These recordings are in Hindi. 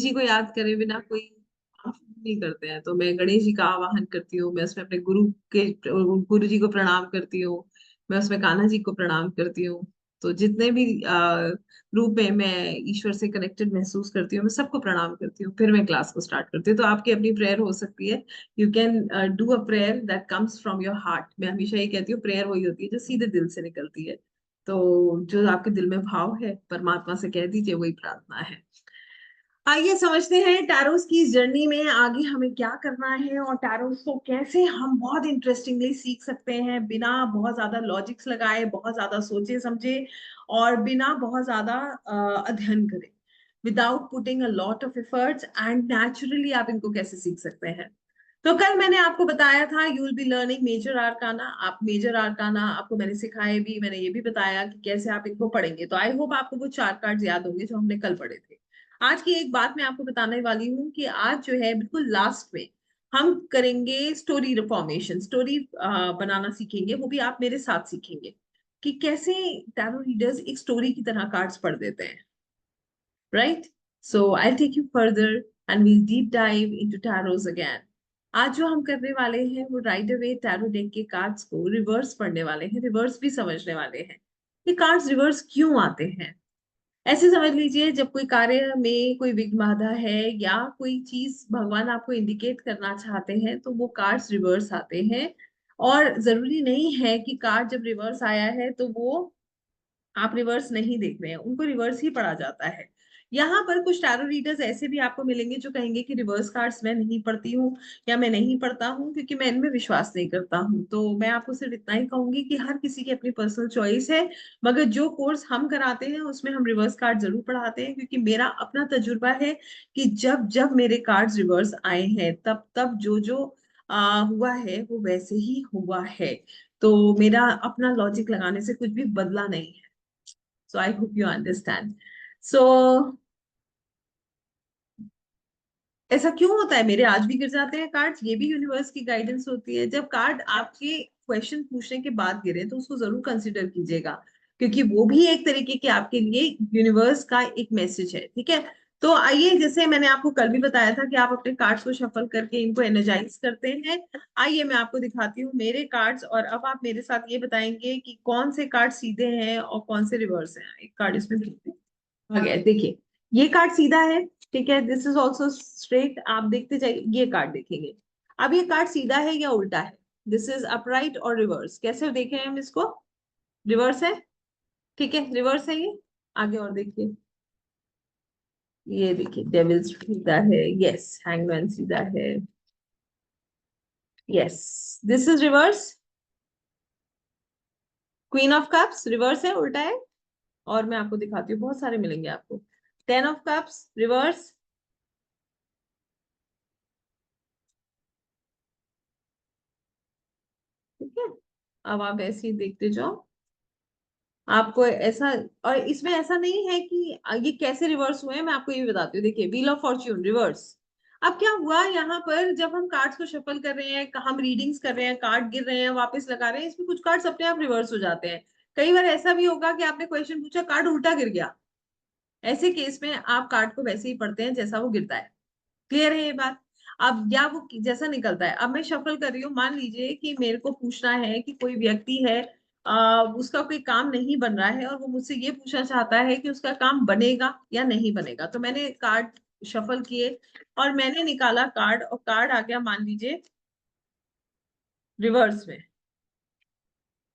जी को याद करे बिना कोई काम शुरू नहीं करते हैं। तो मैं गणेश जी का आवाहन करती हूँ, मैं उसमें अपने गुरु जी को प्रणाम करती हूँ, मैं उसमें कान्हा जी को प्रणाम करती हूँ। तो जितने भी रूप में मैं ईश्वर से कनेक्टेड महसूस करती हूँ, मैं सबको प्रणाम करती हूँ, फिर मैं क्लास को स्टार्ट करती हूँ। तो आपकी अपनी प्रेयर हो सकती है। You can do a prayer that comes from your heart. मैं हमेशा ये कहती हूँ, प्रेयर वही होती है जो सीधे दिल से निकलती है। तो जो आपके दिल में भाव है, परमात्मा से कह दीजिए, वही प्रार्थना है। आइए समझते हैं टैरोस की इस जर्नी में आगे हमें क्या करना है, और टैरोस को कैसे हम बहुत इंटरेस्टिंगली सीख सकते हैं, बिना बहुत ज्यादा लॉजिक्स लगाए, बहुत ज्यादा सोचे समझे, और बिना बहुत ज्यादा अध्ययन करे, without putting a lot of efforts, and naturally आप इनको कैसे सीख सकते हैं। तो कल मैंने आपको बताया था you will be learning major arcana. आप मेजर आर्काना आपको मैंने सिखाए भी, मैंने ये भी बताया कि कैसे आप इनको पढ़ेंगे। तो आई होप आपको वो 4 कार्ड याद होंगे जो हमने कल पढ़े थे। आज की एक बात मैं आपको बताने वाली हूँ कि आज जो है बिल्कुल लास्ट में हम करेंगे स्टोरी फॉर्मेशन, स्टोरी बनाना सीखेंगे, वो भी आप मेरे साथ सीखेंगे कि कैसे टैरो रीडर्स एक स्टोरी की तरह कार्ड्स पढ़ देते हैं, right. So I take you further and we'll deep dive into tarots again. आज जो हम करने वाले हैं वो राइट अवे टैरो डेक के कार्ड्स को रिवर्स पढ़ने वाले हैं, रिवर्स भी समझने वाले हैं। ये कार्ड्स रिवर्स क्यों आते हैं। ऐसे समझ लीजिए, जब कोई कार्य में कोई विघ्न बाधा है या कोई चीज भगवान आपको इंडिकेट करना चाहते हैं, तो वो कार्ड्स रिवर्स आते हैं। और जरूरी नहीं है कि कार्ड जब रिवर्स आया है तो वो आप रिवर्स नहीं देख रहे हैं, उनको रिवर्स ही पढ़ा जाता है। यहाँ पर कुछ टैरो रीडर्स ऐसे भी आपको मिलेंगे जो कहेंगे कि रिवर्स कार्ड्स मैं नहीं पढ़ती हूँ, या मैं नहीं पढ़ता हूँ क्योंकि मैं इनमें विश्वास नहीं करता हूँ। तो मैं आपको सिर्फ इतना ही कहूंगी कि हर किसी की अपनी पर्सनल चॉइस है, मगर जो कोर्स हम कराते हैं उसमें हम रिवर्स कार्ड जरूर पढ़ाते हैं, क्योंकि मेरा अपना तजुर्बा है कि जब जब मेरे कार्ड्स रिवर्स आए हैं, तब तब जो जो हुआ है वो वैसे ही हुआ है। तो मेरा अपना लॉजिक लगाने से कुछ भी बदला नहीं है। So I hope you understand. So ऐसा क्यों होता है, मेरे आज भी गिर जाते हैं कार्ड्स, ये भी यूनिवर्स की गाइडेंस होती है। जब कार्ड आपके क्वेश्चन पूछने के बाद गिरे तो उसको जरूर कंसिडर कीजिएगा, क्योंकि वो भी एक तरीके के आपके लिए यूनिवर्स का एक मैसेज है, ठीक है। तो आइए, जैसे मैंने आपको कल भी बताया था कि आप अपने कार्ड्स को शफल करके इनको एनर्जाइज करते हैं। आइए मैं आपको दिखाती हूँ मेरे कार्ड्स, और अब आप मेरे साथ ये बताएंगे कि कौन से कार्ड सीधे हैं और कौन से रिवर्स हैं। एक कार्ड इसमें आ गया, देखिए, ये कार्ड सीधा है, ठीक है, दिस इज ऑल्सो स्ट्रेट। आप देखते जाइए, ये कार्ड देखेंगे। अब ये कार्ड सीधा है या उल्टा है, दिस इज अपराइट और रिवर्स, कैसे देखें हम इसको। रिवर्स है, ठीक है, रिवर्स है ये। आगे और देखिए, ये देखिए डेविल सीधा है, यस, हैंगमैन सीधा है, yes, this is reverse. Queen of cups reverse है, उल्टा है। और मैं आपको दिखाती हूँ, बहुत सारे मिलेंगे आपको। 10 ऑफ कप्स रिवर्स, ठीक है। अब आप ऐसे ही देखते जाओ, आपको ऐसा, और इसमें ऐसा नहीं है कि ये कैसे रिवर्स हुए हैं, मैं आपको ये भी बताती हूँ। देखिए, व्हील ऑफ फॉर्च्यून रिवर्स। अब क्या हुआ यहाँ पर, जब हम कार्ड्स को शफल कर रहे हैं, हम रीडिंग्स कर रहे हैं, कार्ड गिर रहे हैं, वापस लगा रहे हैं, इसमें कुछ कार्ड्स अपने आप रिवर्स हो जाते हैं। कई बार ऐसा भी होगा कि आपने क्वेश्चन पूछा, कार्ड उल्टा गिर गया। ऐसे केस में आप कार्ड को वैसे ही पढ़ते हैं जैसा वो गिरता है। क्लियर है ये बात। अब या वो जैसा निकलता है। अब मैं शफल कर रही हूँ, मान लीजिए कि मेरे को पूछना है कि कोई व्यक्ति है, उसका कोई काम नहीं बन रहा है, और वो मुझसे ये पूछना चाहता है कि उसका काम बनेगा या नहीं बनेगा। तो मैंने कार्ड शफल किए और मैंने निकाला कार्ड, और कार्ड आ गया मान लीजिए रिवर्स में।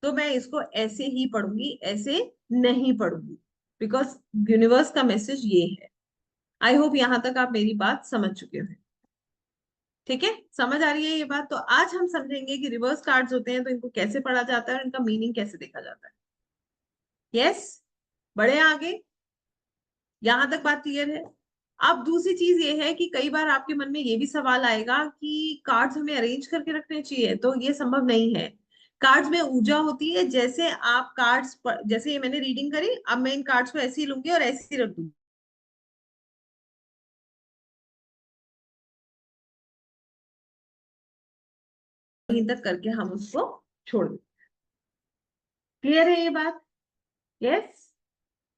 तो मैं इसको ऐसे ही पढ़ूंगी, ऐसे नहीं पढ़ूंगी, बिकॉज यूनिवर्स का मैसेज ये है। आई होप यहां तक आप मेरी बात समझ चुके हो, ठीक है, समझ आ रही है ये बात। तो आज हम समझेंगे कि रिवर्स कार्ड्स होते हैं तो इनको कैसे पढ़ा जाता है और इनका मीनिंग कैसे देखा जाता है। यस, बढ़े आगे, यहां तक बात क्लियर है। अब दूसरी चीज ये है कि कई बार आपके मन में ये भी सवाल आएगा कि कार्ड्स हमें अरेंज करके रखने चाहिए, तो ये संभव नहीं है। कार्ड्स में ऊर्जा होती है, जैसे आप कार्ड्स, जैसे ये मैंने रीडिंग करी, अब मैं इन कार्ड्स को ऐसे ही लूंगी और ऐसे ही रख दूंगी, यहीं तक करके हम उसको छोड़ दें। क्लियर है ये बात। यस,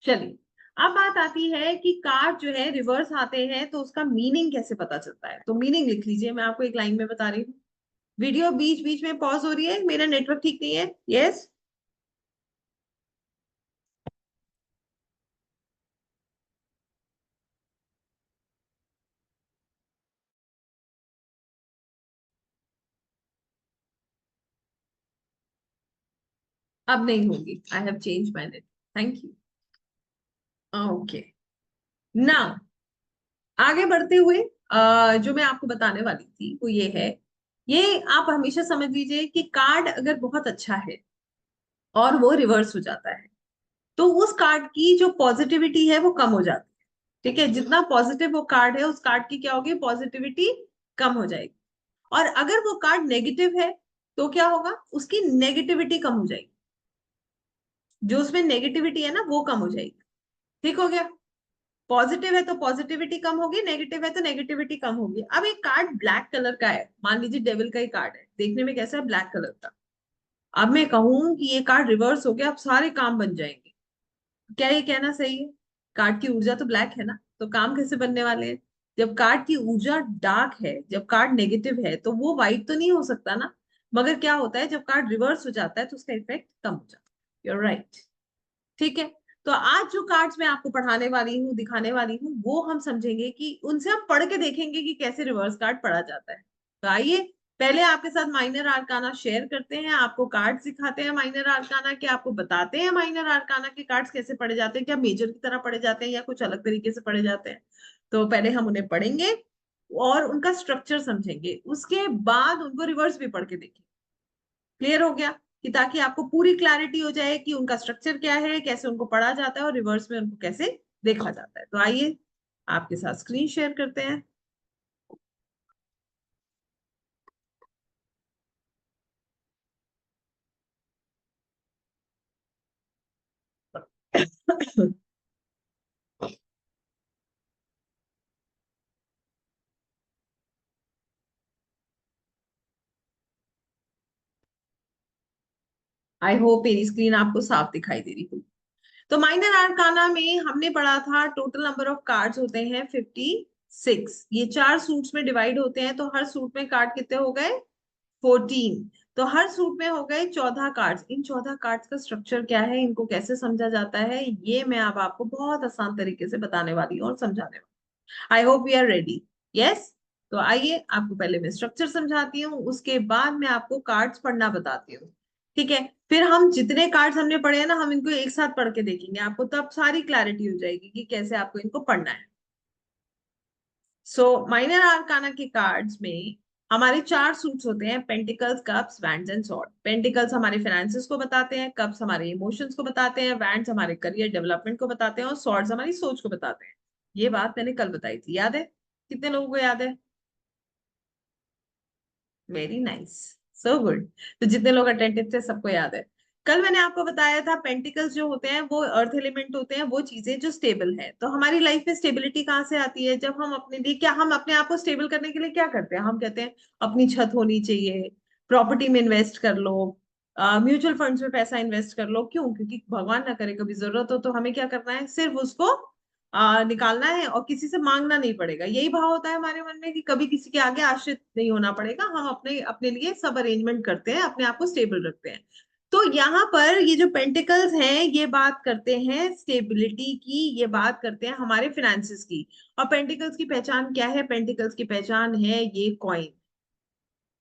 चलिए, अब बात आती है कि कार्ड जो है रिवर्स आते हैं तो उसका मीनिंग कैसे पता चलता है। तो मीनिंग लिख लीजिए, मैं आपको एक लाइन में बता रही हूँ। वीडियो बीच बीच में पॉज हो रही है, मेरा नेटवर्क ठीक नहीं है। यस, अब नहीं होगी। I have change my net. Thank you. Okay, now आगे बढ़ते हुए जो मैं आपको बताने वाली थी वो ये है। ये आप हमेशा समझ लीजिए कि कार्ड अगर बहुत अच्छा है और वो रिवर्स हो जाता है तो उस कार्ड की जो पॉजिटिविटी है वो कम हो जाती है। ठीक है, जितना पॉजिटिव वो कार्ड है उस कार्ड की क्या होगी, पॉजिटिविटी कम हो जाएगी। और अगर वो कार्ड नेगेटिव है तो क्या होगा, उसकी नेगेटिविटी कम हो जाएगी। जो उसमें नेगेटिविटी है ना वो कम हो जाएगी। ठीक हो गया। पॉजिटिव है तो पॉजिटिविटी कम होगी, नेगेटिव है तो नेगेटिविटी कम होगी। अब एक कार्ड ब्लैक कलर का है, मान लीजिए डेविल का ही कार्ड है, देखने में कैसा है, ब्लैक कलर का। अब मैं कहूं कि ये कार्ड रिवर्स हो गया, अब सारे काम बन जाएंगे, क्या ये कहना सही है? कार्ड की ऊर्जा तो ब्लैक है ना, तो काम कैसे बनने वाले हैं? जब कार्ड की ऊर्जा डार्क है, जब कार्ड नेगेटिव है तो वो वाइट तो नहीं हो सकता ना। मगर क्या होता है, जब कार्ड रिवर्स हो जाता है तो उसका इफेक्ट कम हो जाता है। You're right. ठीक है। तो आज जो कार्ड्स मैं आपको पढ़ाने वाली हूँ, दिखाने वाली हूँ, वो हम समझेंगे कि उनसे हम पढ़ के देखेंगे कि कैसे रिवर्स कार्ड पढ़ा जाता है। तो आइए पहले आपके साथ माइनर आर्काना शेयर करते हैं, आपको कार्ड सिखाते हैं माइनर आर्काना के, आपको बताते हैं माइनर आर्काना के कार्ड्स कैसे पढ़े जाते हैं, क्या मेजर की तरह पढ़े जाते हैं या कुछ अलग तरीके से पढ़े जाते हैं। तो पहले हम उन्हें पढ़ेंगे और उनका स्ट्रक्चर समझेंगे, उसके बाद उनको रिवर्स भी पढ़ के देखेंगे। क्लियर हो गया? कि ताकि आपको पूरी क्लैरिटी हो जाए कि उनका स्ट्रक्चर क्या है, कैसे उनको पढ़ा जाता है और रिवर्स में उनको कैसे देखा जाता है। तो आइए आपके साथ स्क्रीन शेयर करते हैं। आई होप मेरी स्क्रीन आपको साफ दिखाई दे रही हो। तो माइनर आर्काना में हमने पढ़ा था टोटल नंबर ऑफ कार्ड्स होते हैं 56। ये 4 सूट्स में डिवाइड होते हैं, तो हर सूट में कार्ड कितने हो गए, 14। तो हर सूट में हो गए 14 कार्ड्स। इन 14 कार्ड्स का स्ट्रक्चर क्या है, इनको कैसे समझा जाता है, ये मैं अब आपको बहुत आसान तरीके से बताने वाली हूँ और समझाने वाली। I hope we are ready. Yes. तो आइए आपको पहले मैं स्ट्रक्चर समझाती हूँ, उसके बाद मैं आपको कार्ड्स पढ़ना बताती हूँ। ठीक है, फिर हम जितने कार्ड्स हमने पढ़े हैं ना, हम इनको एक साथ पढ़ के देखेंगे, आपको तब सारी क्लैरिटी हो जाएगी कि कैसे आपको इनको पढ़ना है। सो माइनर आर्काना के कार्ड्स में हमारे 4 सूट्स होते हैं, pentacles, cups, wands and sword. Pentacles हमारे फाइनेंसेस को बताते हैं, कप्स हमारे इमोशंस को बताते हैं, वैंड्स हमारे करियर डेवलपमेंट को बताते हैं और स्वॉर्ड्स हमारी सोच को बताते हैं। ये बात मैंने कल बताई थी, याद है? कितने लोगों को याद है? Very nice, so good. तो जितने लोग अटेंटिव थे सबको याद है। कल मैंने आपको बताया था पेंटिकल्स जो होते हैं वो अर्थ एलिमेंट होते हैं, वो चीजें जो स्टेबल है। तो हमारी लाइफ में स्टेबिलिटी कहाँ से आती है, जब हम अपने लिए, क्या हम अपने आप को स्टेबल करने के लिए क्या करते हैं, हम कहते हैं अपनी छत होनी चाहिए, प्रॉपर्टी में इन्वेस्ट कर लो, म्यूचुअल फंड्स में पैसा इन्वेस्ट कर लो। क्यों? क्योंकि भगवान ना करे कभी जरूरत हो तो हमें क्या करना है, सिर्फ उसको निकालना है और किसी से मांगना नहीं पड़ेगा। यही भाव होता है हमारे मन में कि कभी किसी के आगे आश्रित नहीं होना पड़ेगा, हम अपने अपने लिए सब अरेंजमेंट करते हैं, अपने आप को स्टेबल रखते हैं। तो यहाँ पर ये जो पेंटिकल्स हैं ये बात करते हैं स्टेबिलिटी की, ये बात करते हैं हमारे फिनेंसेस की। और पेंटिकल्स की पहचान क्या है? पेंटिकल्स की पहचान है ये कॉइन।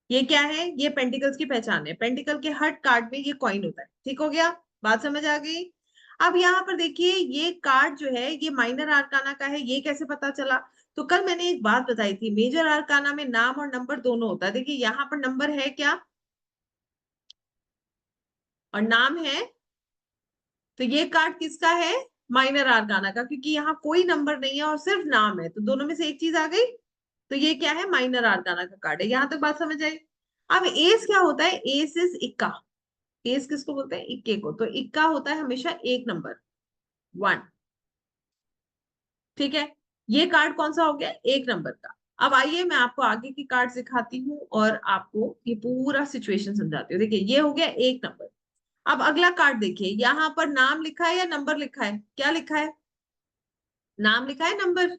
ये क्या है? ये पेंटिकल्स की पहचान है। पेंटिकल के हर कार्ड में ये कॉइन होता है। ठीक हो गया? बात समझ आ गई? अब यहाँ पर देखिए, ये कार्ड जो है ये माइनर आर्काना का है, ये कैसे पता चला? तो कल मैंने एक बात बताई थी, मेजर आर्काना में नाम और नंबर दोनों होता है। देखिए यहाँ पर नंबर है क्या, और नाम है। तो ये कार्ड किसका है? माइनर आर्काना का, क्योंकि यहाँ कोई नंबर नहीं है और सिर्फ नाम है, तो दोनों में से एक चीज आ गई। तो ये क्या है? माइनर आर्काना का कार्ड है। यहां तक बात समझ आई? अब एस क्या होता है? एस इज इक्का। एस किसको बोलते हैं? इक्के को। तो इक्का होता है हमेशा एक नंबर, 1। ठीक है, ये कार्ड कौन सा हो गया? एक नंबर का। अब आइए मैं आपको आगे की कार्ड दिखाती हूँ और आपको ये पूरा सिचुएशन समझाती हूँ। देखिए ये हो गया एक नंबर। अब अगला कार्ड देखिए, यहाँ पर नाम लिखा है या नंबर लिखा है? क्या लिखा है? नाम लिखा है नंबर,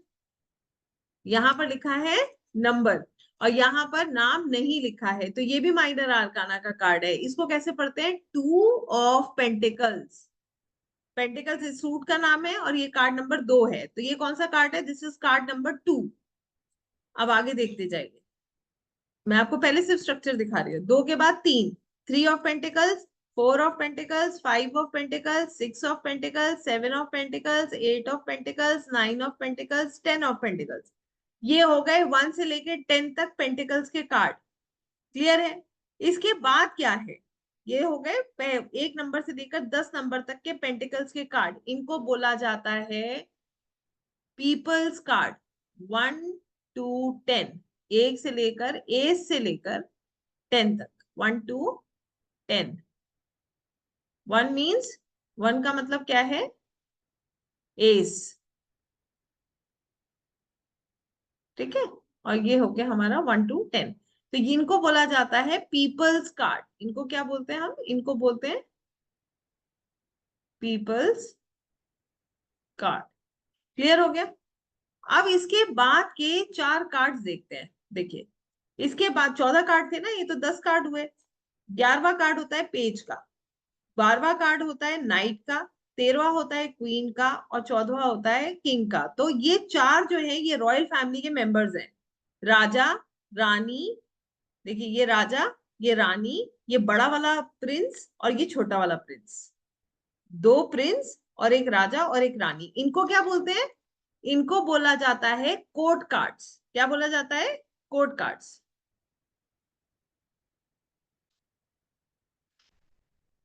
यहाँ पर लिखा है नंबर, और यहाँ पर नाम नहीं लिखा है, तो ये भी माइनर आर्काना का कार्ड है। इसको कैसे पढ़ते हैं? Two of pentacles. पेंटिकल्स इस सूट का नाम है और ये कार्ड नंबर 2 है, तो ये कौन सा कार्ड है? This is called number 2। अब आगे देखते जाइए, मैं आपको पहले सिर्फ स्ट्रक्चर दिखा रही हूँ। 2 के बाद 3, 3 of pentacles, 4 of pentacles, 5 of pentacles, 6 of pentacles, 7 of pentacles, 8 of pentacles, 9 of pentacles, 10 of pentacles. ये हो गए 1 से लेके 10 तक पेंटिकल्स के कार्ड। क्लियर है? इसके बाद क्या है? ये हो गए 1 नंबर से लेकर 10 नंबर तक के पेंटिकल्स के कार्ड। इनको बोला जाता है पीपल्स कार्ड। 1 टू 10, 1 से लेकर, एस से लेकर 10 तक, 1 टू 10। 1 मीन्स, 1 का मतलब क्या है? एस। ठीक है, और ये हो गया हमारा 1 टू 10। तो इनको बोला जाता है पीपल्स कार्ड। इनको क्या बोलते हैं हम? इनको बोलते हैं पीपल्स कार्ड। क्लियर हो गया? अब इसके बाद के 4 कार्ड्स देखते हैं। देखिए, इसके बाद 14 कार्ड थे ना, ये तो 10 कार्ड हुए। 11वां कार्ड होता है पेज का, 12वां कार्ड होता है नाइट का, 13वां होता है क्वीन का, और 14वां होता है किंग का। तो ये 4 जो है ये रॉयल फैमिली के मेंबर्स हैं। राजा, रानी, देखिए ये राजा, ये रानी, ये बड़ा वाला प्रिंस और ये छोटा वाला प्रिंस। 2 प्रिंस और एक राजा और एक रानी। इनको क्या बोलते हैं? इनको बोला जाता है कोर्ट कार्ड्स। क्या बोला जाता है? Court cards.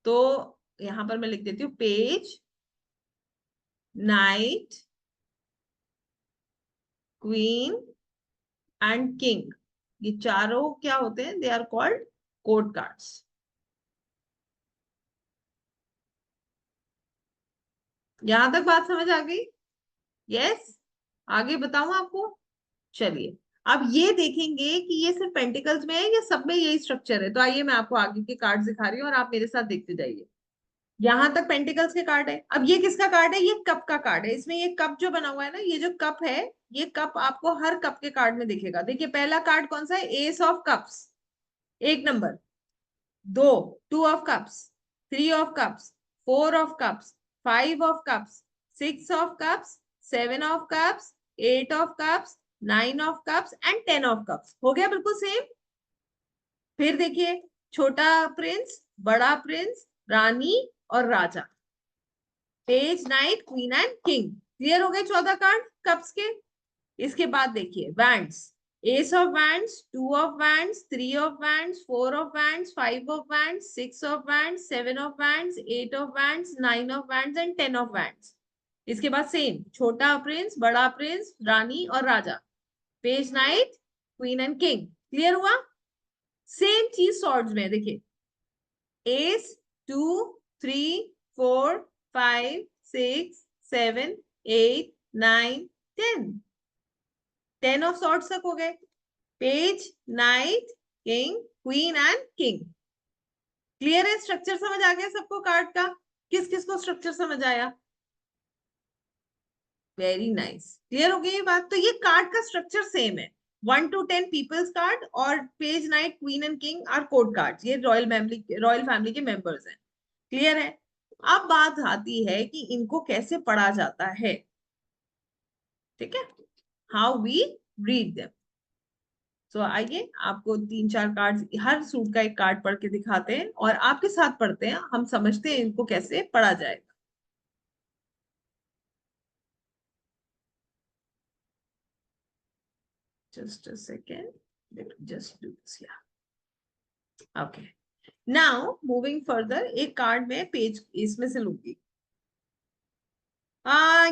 तो यहां पर मैं लिख देती हूँ page, knight, queen and king. ये चारों क्या होते हैं? They are called court cards. यहां तक बात समझ आ गई? यस? आगे बताऊं आपको? चलिए, अब ये देखेंगे कि ये सिर्फ पेंटिकल्स में है या सब में यही स्ट्रक्चर है। तो आइए मैं आपको आगे के कार्ड दिखा रही हूँ और आप मेरे साथ देखते जाइए। यहां तक पेंटिकल्स के कार्ड है। अब ये किसका कार्ड है? ये कप का कार्ड है। इसमें ये कप जो बना हुआ है ना, ये जो कप है, ये कप आपको हर कप के कार्ड में दिखेगा। देखिए पहला कार्ड कौन सा है? S of cups, 1 number. 2, 2 of cups, 3 of cups, 4 of cups, 5 of cups, 6 of cups, 7 of cups, 8 of cups, 9 of cups and 10 of cups. हो गया बिल्कुल सेम। फिर देखिए, छोटा प्रिंस, बड़ा प्रिंस, रानी और राजा, page, knight, queen and king. Clear हो गए 14 कार्ड कप्स के। इसके बाद देखिए wands, ace of wands, 2 of wands, 3 of wands, 4 of wands, 5 of wands, 6 of wands, 7 of wands, 8 of wands, 9 of wands and 10 of wands. इसके बाद सेम, छोटा प्रिंस, बड़ा प्रिंस, रानी और राजा, page, knight, queen and king. Clear हुआ? सेम चीज सॉर्ड्स में देखिए, एस, 2, 3, 4, 5, 6, 7, 8, 9, 10। 10 ऑफ सॉर्ड्स तक हो गए। Page, night, king, queen and king. Clear है? स्ट्रक्चर समझ आ गया सबको कार्ड का? किस किस को स्ट्रक्चर समझ आया? Very nice. क्लियर हो गई ये बात? तो ये कार्ड का स्ट्रक्चर सेम है। 1 टू 10 पीपल्स कार्ड और page, knight, queen and king R code card. ये रॉयल फैमिली के मेंबर्स हैं। क्लियर है? अब बात आती है कि इनको कैसे पढ़ा जाता है। ठीक है, हाउ वी रीड देम। तो आइए आपको 3-4 कार्ड, हर सूट का एक कार्ड पढ़ के दिखाते हैं और आपके साथ पढ़ते हैं, हम समझते हैं इनको कैसे पढ़ा जाएगा। Just a second, let me just do this. या ओके, नाउ मूविंग फर्दर, एक कार्ड में पेज इसमें से लूंगी।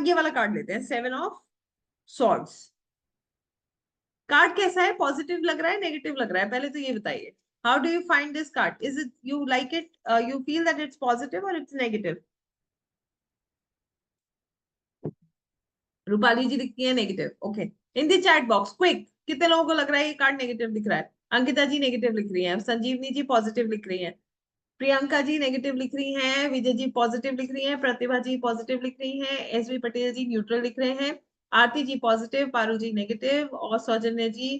ये वाला कार्ड लेते हैं, 7 ऑफ सॉर्ड्स। कार्ड कैसा है? पॉजिटिव लग रहा है, नेगेटिव लग रहा है? पहले तो ये बताइए, how do you find this card? Is it you like it, you feel that it's positive और इट्स नेगेटिव? रूपाली जी लिखती है negative. Okay, in the chat box quick, कितने लोगों को लग रहा है ये कार्ड नेगेटिव दिख रहा है? अंकिता जी नेगेटिव लिख रही है, संजीवनी जी पॉजिटिव लिख रही है, प्रियंका जी नेगेटिव लिख रही हैं, विजय जी पॉजिटिव लिख रही हैं, प्रतिभा जी पॉजिटिव लिख रही हैं, एस वी पटेल जी न्यूट्रल लिख रहे हैं, आरती जी पॉजिटिव, पारू जी नेगेटिव, और सौजन्य जी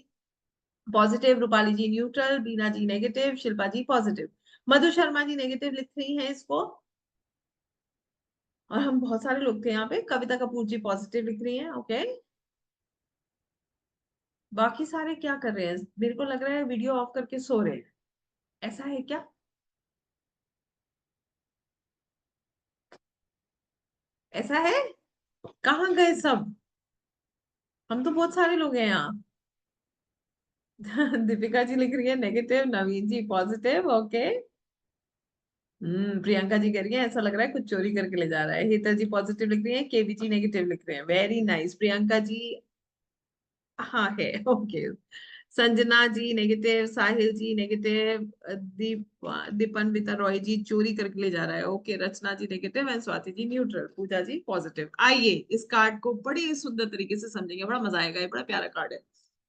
पॉजिटिव, रूपाली जी न्यूट्रल, बीना जी नेगेटिव, शिल्पा जी पॉजिटिव, मधु शर्मा जी नेगेटिव लिख रही हैं इसको। और हम बहुत सारे लोग थे यहाँ पे। कविता कपूर जी पॉजिटिव लिख रही हैं, ओके। बाकी सारे क्या कर रहे हैं? मेरे को लग रहा है वीडियो ऑफ करके सो रहे हैं। ऐसा है क्या? ऐसा है? कहाँ गए सब? हम तो बहुत सारे लोग हैं यहाँ। दीपिका जी लिख रही है नेगेटिव, नवीन जी पॉजिटिव, ओके। प्रियंका जी कह रही है ऐसा लग रहा है कुछ चोरी करके ले जा रहा है। हेतल जी पॉजिटिव लिख रही है, केवी जी नेगेटिव लिख रहे हैं, वेरी नाइस। प्रियंका जी हाँ है, okay. Sanjana ji negative, Sahil ji negative, Dipanwita Roy ji चोरी करके ले जा रहा है, okay. Rachna ji negative and Swati ji neutral, Pooja ji positive. आइए इस कार्ड को बड़े सुंदर तरीके से समझेंगे, बड़ा मजा आएगा। ये बड़ा प्यारा कार्ड है।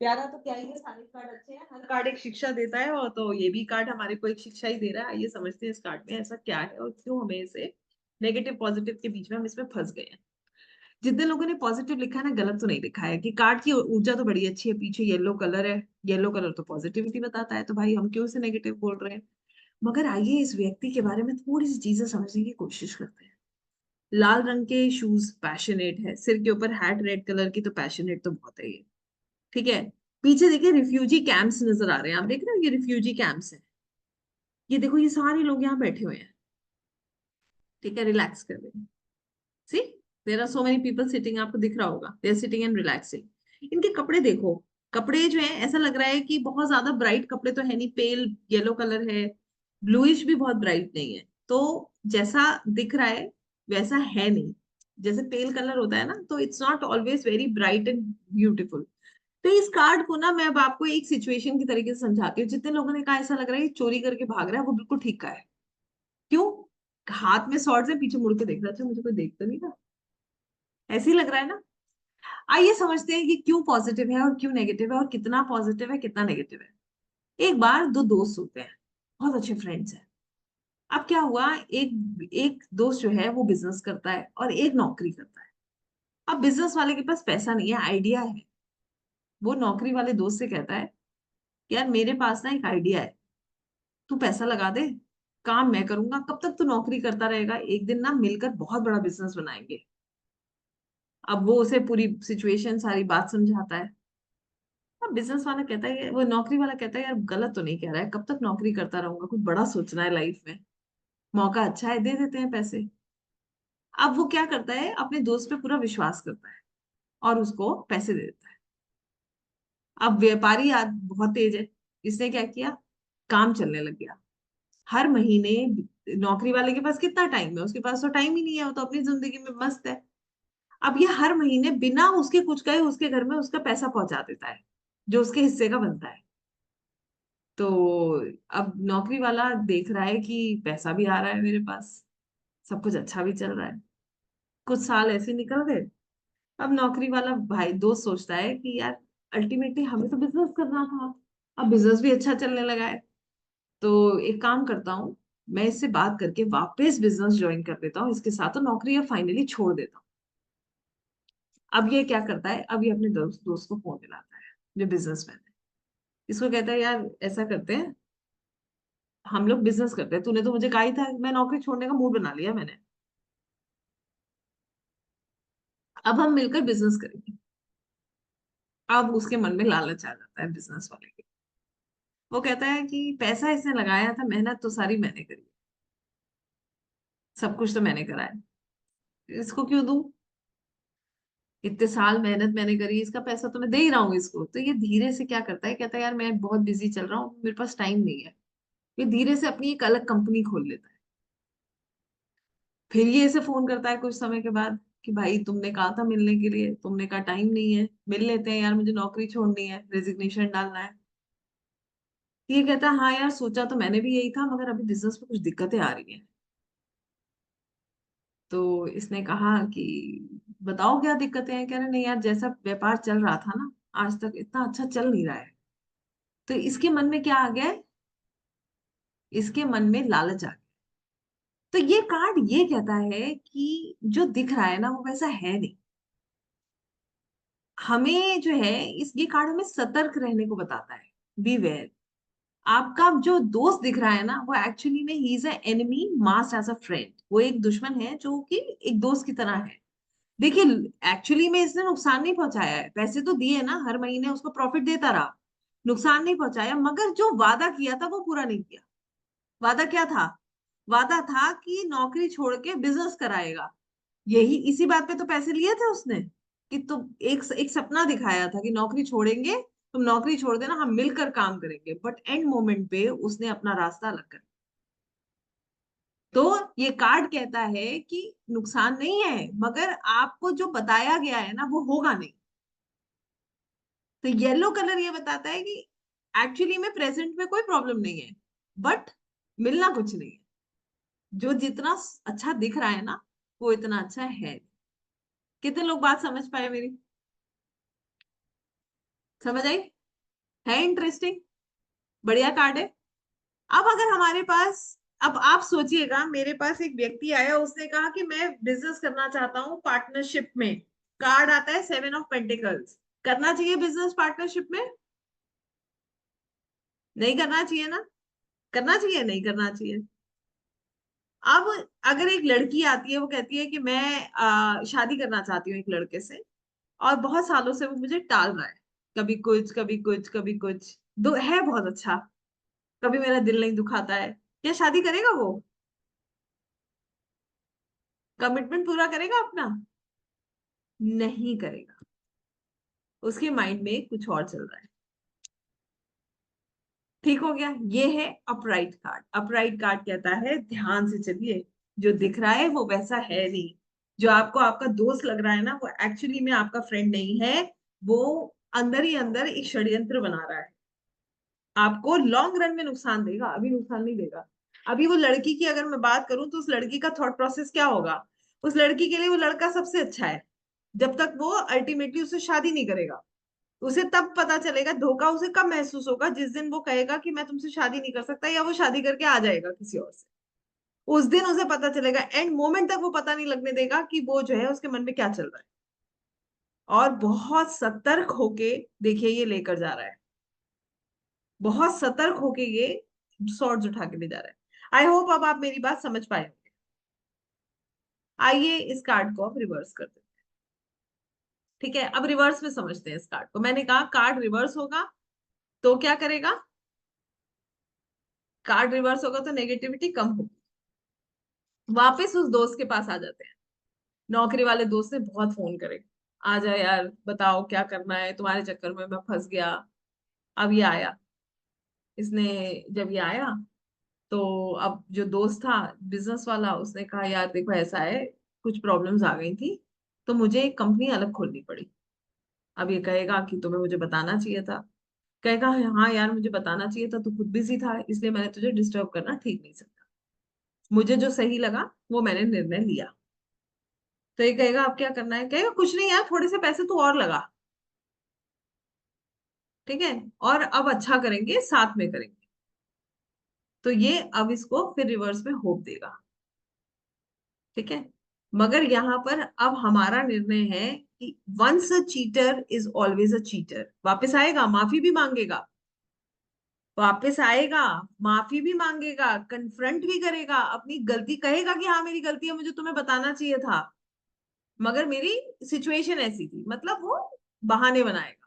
प्यारा तो क्या ही है, सारे कार्ड अच्छे हैं, हर कार्ड एक शिक्षा देता है, और तो ये भी कार्ड हमारे को एक शिक्षा ही दे रहा है। आइए समझते हैं इस कार्ड में ऐसा क्या है और क्यों हमें इसे नेगेटिव पॉजिटिव के बीच में हम इसमें फंस गए हैं। जितने लोगों ने पॉजिटिव लिखा है ना, गलत तो नहीं लिखा है। कि कार्ड की ऊर्जा तो बड़ी अच्छी है, पीछे येलो कलर है, येलो कलर तो पॉजिटिविटी बताता है, तो भाई हम क्यों इसे नेगेटिव बोल रहे हैं? मगर आइए इस व्यक्ति के बारे में थोड़ी सी चीजें समझने की कोशिश करते हैं। लाल रंग के शूज पैशनेट है, सिर के ऊपर हैट रेड कलर की, तो पैशनेट तो बहुत है ये। ठीक है। पीछे देखिए रिफ्यूजी कैंप्स नजर आ रहे हैं, आप देख रहे हो ये रिफ्यूजी कैंप्स है। ये देखो ये सारे लोग यहाँ बैठे हुए हैं, ठीक है, रिलैक्स कर रहे हैं। See, there are so many people sitting, आपको दिख रहा होगा, they are sitting and relaxing. इनके कपड़े देखो, कपड़े जो है ऐसा लग रहा है कि बहुत ज्यादा ब्राइट कपड़े तो है नहीं, पेल येलो कलर है, ब्लूइश भी बहुत ब्राइट नहीं है। तो जैसा दिख रहा है वैसा है नहीं। जैसे पेल कलर होता है ना, तो it's not always very bright and beautiful. तो इस कार्ड को ना मैं अब आपको एक सिचुएशन की तरीके से समझाती हूँ। जितने लोगों ने कहा ऐसा लग रहा है कि चोरी करके भाग रहा है, वो बिल्कुल ठीक का है। क्यों? हाथ में स्वॉर्ड से पीछे मुड़ के देख रहा था, मुझे कोई देख तो नहीं रहा, ऐसे ही लग रहा है ना। आइए समझते हैं कि क्यों पॉजिटिव है और क्यों नेगेटिव है, और कितना पॉजिटिव है कितना नेगेटिव है। एक बार दो दोस्त होते हैं, बहुत अच्छे फ्रेंड्स हैं। अब क्या हुआ, एक एक दोस्त जो है वो बिजनेस करता है और एक नौकरी करता है। अब बिजनेस वाले के पास पैसा नहीं है, आइडिया है। वो नौकरी वाले दोस्त से कहता है कि यार मेरे पास ना एक आइडिया है, तू पैसा लगा दे, काम मैं करूंगा, कब तक तू नौकरी करता रहेगा, एक दिन ना मिलकर बहुत बड़ा बिजनेस बनाएंगे। अब वो उसे पूरी सिचुएशन सारी बात समझाता है। अब बिजनेस वाला कहता है, वो नौकरी वाला कहता है यार गलत तो नहीं कह रहा है, कब तक नौकरी करता रहूंगा, कुछ बड़ा सोचना है लाइफ में, मौका अच्छा है, दे देते हैं पैसे। अब वो क्या करता है, अपने दोस्त पे पूरा विश्वास करता है और उसको पैसे दे देता है। अब व्यापारी आज बहुत तेज है, इसने क्या किया, काम चलने लग गया। हर महीने नौकरी वाले के पास कितना टाइम है, उसके पास तो टाइम ही नहीं है, वो तो अपनी जिंदगी में मस्त है। अब ये हर महीने बिना उसके कुछ कहे उसके घर में उसका पैसा पहुंचा देता है, जो उसके हिस्से का बनता है। तो अब नौकरी वाला देख रहा है कि पैसा भी आ रहा है मेरे पास, सब कुछ अच्छा भी चल रहा है। कुछ साल ऐसे निकल गए। अब नौकरी वाला भाई दोस्त सोचता है कि यार अल्टीमेटली हमें तो बिजनेस करना था, अब बिजनेस भी अच्छा चलने लगा है, तो एक काम करता हूँ, मैं इससे बात करके वापस बिजनेस ज्वाइन कर देता हूँ इसके साथ, तो नौकरी अब फाइनली छोड़ देता हूँ। अब ये क्या करता है, अब ये अपने दोस्त दोस्त को फोन मिलाता है, जो बिजनेसमैन है। इसको कहता है यार ऐसा करते हैं, हम लोग बिजनेस करते हैं, तूने तो मुझे कहा ही था, मैं नौकरी छोड़ने का मूड बना लिया मैंने, अब हम मिलकर बिजनेस करेंगे। अब उसके मन में लालच आ जाता है बिजनेस वाले के। वो कहता है कि पैसा इसने लगाया था, मेहनत तो सारी मैंने करी, सब कुछ तो मैंने करा है, इसको क्यों दूं? इतने साल मेहनत मैंने करी, इसका पैसा तो मैं दे ही रहा हूँ इसको। तो ये धीरे से क्या करता है, कहता है यार मैं बहुत बिजी चल रहा हूँ, मेरे पास टाइम नहीं है। ये धीरे से अपनी एक अलग कंपनी खोल लेता है। फिर ये इसे फोन करता है कुछ समय के बाद कि भाई तुमने कहा था मिलने के लिए, तुमने कहा टाइम नहीं है, मिल लेते हैं यार, मुझे नौकरी छोड़नी है, रेजिग्नेशन डालना है। ये कहता है हाँ यार सोचा तो मैंने भी यही था, मगर अभी बिजनेस में कुछ दिक्कतें आ रही हैं। तो इसने कहा कि बताओ क्या दिक्कतें हैं। कह रहे नहीं यार, जैसा व्यापार चल रहा था ना आज तक, इतना अच्छा चल नहीं रहा है। तो इसके मन में क्या आ गया है, इसके मन में लालच आ गया। तो ये कार्ड ये कहता है कि जो दिख रहा है ना वो वैसा है नहीं। हमें जो है इस ये कार्ड हमें सतर्क रहने को बताता है। Beware. आपका जो दोस्त दिख रहा है ना, वो एक्चुअली में he is a enemy masked as a friend. वो एक दुश्मन है जो कि एक दोस्त की तरह है। देखिए, एक्चुअली में इसने नुकसान नहीं पहुंचाया है, पैसे तो दिए ना, हर महीने उसको प्रॉफिट देता रहा, नुकसान नहीं पहुंचाया, मगर जो वादा किया था वो पूरा नहीं किया। वादा क्या था? वादा था कि नौकरी छोड़ के बिजनेस कराएगा। यही इसी बात पे तो पैसे लिए थे उसने, कि तुम एक एक सपना दिखाया था कि नौकरी छोड़ेंगे, तुम नौकरी छोड़ देना, हम मिलकर काम करेंगे। बट एंड मोमेंट पे उसने अपना रास्ता अलग कर। तो ये कार्ड कहता है कि नुकसान नहीं है, मगर आपको जो बताया गया है ना वो होगा नहीं। तो येलो कलर ये बताता है कि एक्चुअली में प्रेजेंट में कोई प्रॉब्लम नहीं है, बट मिलना कुछ नहीं है। जो जितना अच्छा दिख रहा है ना, वो इतना अच्छा है। कितने लोग बात समझ पाए मेरी? समझ आई? है इंटरेस्टिंग? बढ़िया कार्ड है। अब अगर हमारे पास, अब आप सोचिएगा, मेरे पास एक व्यक्ति आया, उसने कहा कि मैं बिजनेस करना चाहता हूँ पार्टनरशिप में। कार्ड आता है 7 ऑफ पेंटिकल्स। करना चाहिए बिजनेस पार्टनरशिप में? नहीं करना चाहिए ना? करना चाहिए, नहीं करना चाहिए? अब अगर एक लड़की आती है, वो कहती है कि मैं शादी करना चाहती हूँ एक लड़के से, और बहुत सालों से वो मुझे टाल रहा है, कभी कुछ कभी कुछ कभी कुछ, दो है बहुत अच्छा, कभी मेरा दिल नहीं दुखाता है, क्या शादी करेगा वो? कमिटमेंट पूरा करेगा अपना? नहीं करेगा। उसके माइंड में कुछ और चल रहा है। ठीक हो गया? ये है अपराइट कार्ड। अपराइट कार्ड कहता है ध्यान से चलिए, जो दिख रहा है वो वैसा है नहीं। जो आपको आपका दोस्त लग रहा है ना, वो एक्चुअली में आपका फ्रेंड नहीं है। वो अंदर ही अंदर एक षड्यंत्र बना रहा है। आपको लॉन्ग रन में नुकसान देगा, अभी नुकसान नहीं देगा। अभी वो लड़की की अगर मैं बात करूं, तो उस लड़की का थॉट प्रोसेस क्या होगा? उस लड़की के लिए वो लड़का सबसे अच्छा है, जब तक वो अल्टीमेटली उससे शादी नहीं करेगा। उसे तब पता चलेगा, धोखा उसे कब महसूस होगा, जिस दिन वो कहेगा कि मैं तुमसे शादी नहीं कर सकता, या वो शादी करके आ जाएगा किसी और से। उस दिन उसे पता चलेगा। एंड मोमेंट तक वो पता नहीं लगने देगा कि वो जो है उसके मन में क्या चल रहा है। और बहुत सतर्क होके, देखिए ये लेकर जा रहा है, बहुत सतर्क होके ये स्वॉर्ड्स उठा के ले जा रहा है। आई होप अब आप मेरी बात समझ पाए होंगे। आइए इस कार्ड को अब रिवर्स करते हैं। ठीक है, अब रिवर्स में समझते हैं इस कार्ड को। मैंने कहा कार्ड रिवर्स होगा तो क्या करेगा? कार्ड रिवर्स होगा तो नेगेटिविटी कम होगी। वापस उस दोस्त के पास आ जाते हैं। नौकरी वाले दोस्त ने बहुत फोन करे, आ जा यार, बताओ क्या करना है, तुम्हारे चक्कर में मैं फंस गया। अब ये आया। इसने जब ये आया, तो अब जो दोस्त था बिजनेस वाला, उसने कहा यार देखो ऐसा है, कुछ प्रॉब्लम्स आ गई थी, तो मुझे एक कंपनी अलग खोलनी पड़ी। अब ये कहेगा कि तुम्हें मुझे बताना चाहिए था। कहेगा हाँ यार मुझे बताना चाहिए था, तू खुद बिजी था, इसलिए मैंने तुझे डिस्टर्ब करना ठीक नहीं समझा। मुझे जो सही लगा वो मैंने निर्णय लिया। तो ये कहेगा अब क्या करना है? कहेगा कुछ नहीं यार, थोड़े से पैसे तू और लगा। ठीक है, और अब अच्छा करेंगे, साथ में करेंगे। तो ये अब इसको फिर रिवर्स में होप देगा। ठीक है, मगर यहाँ पर अब हमारा निर्णय है कि once a cheater is always a cheater. वापस आएगा, माफी भी मांगेगा, वापस आएगा, माफी भी मांगेगा, कन्फ्रंट भी करेगा, अपनी गलती कहेगा कि हाँ मेरी गलती है, मुझे तुम्हें बताना चाहिए था, मगर मेरी सिचुएशन ऐसी थी, मतलब वो बहाने बनाएगा।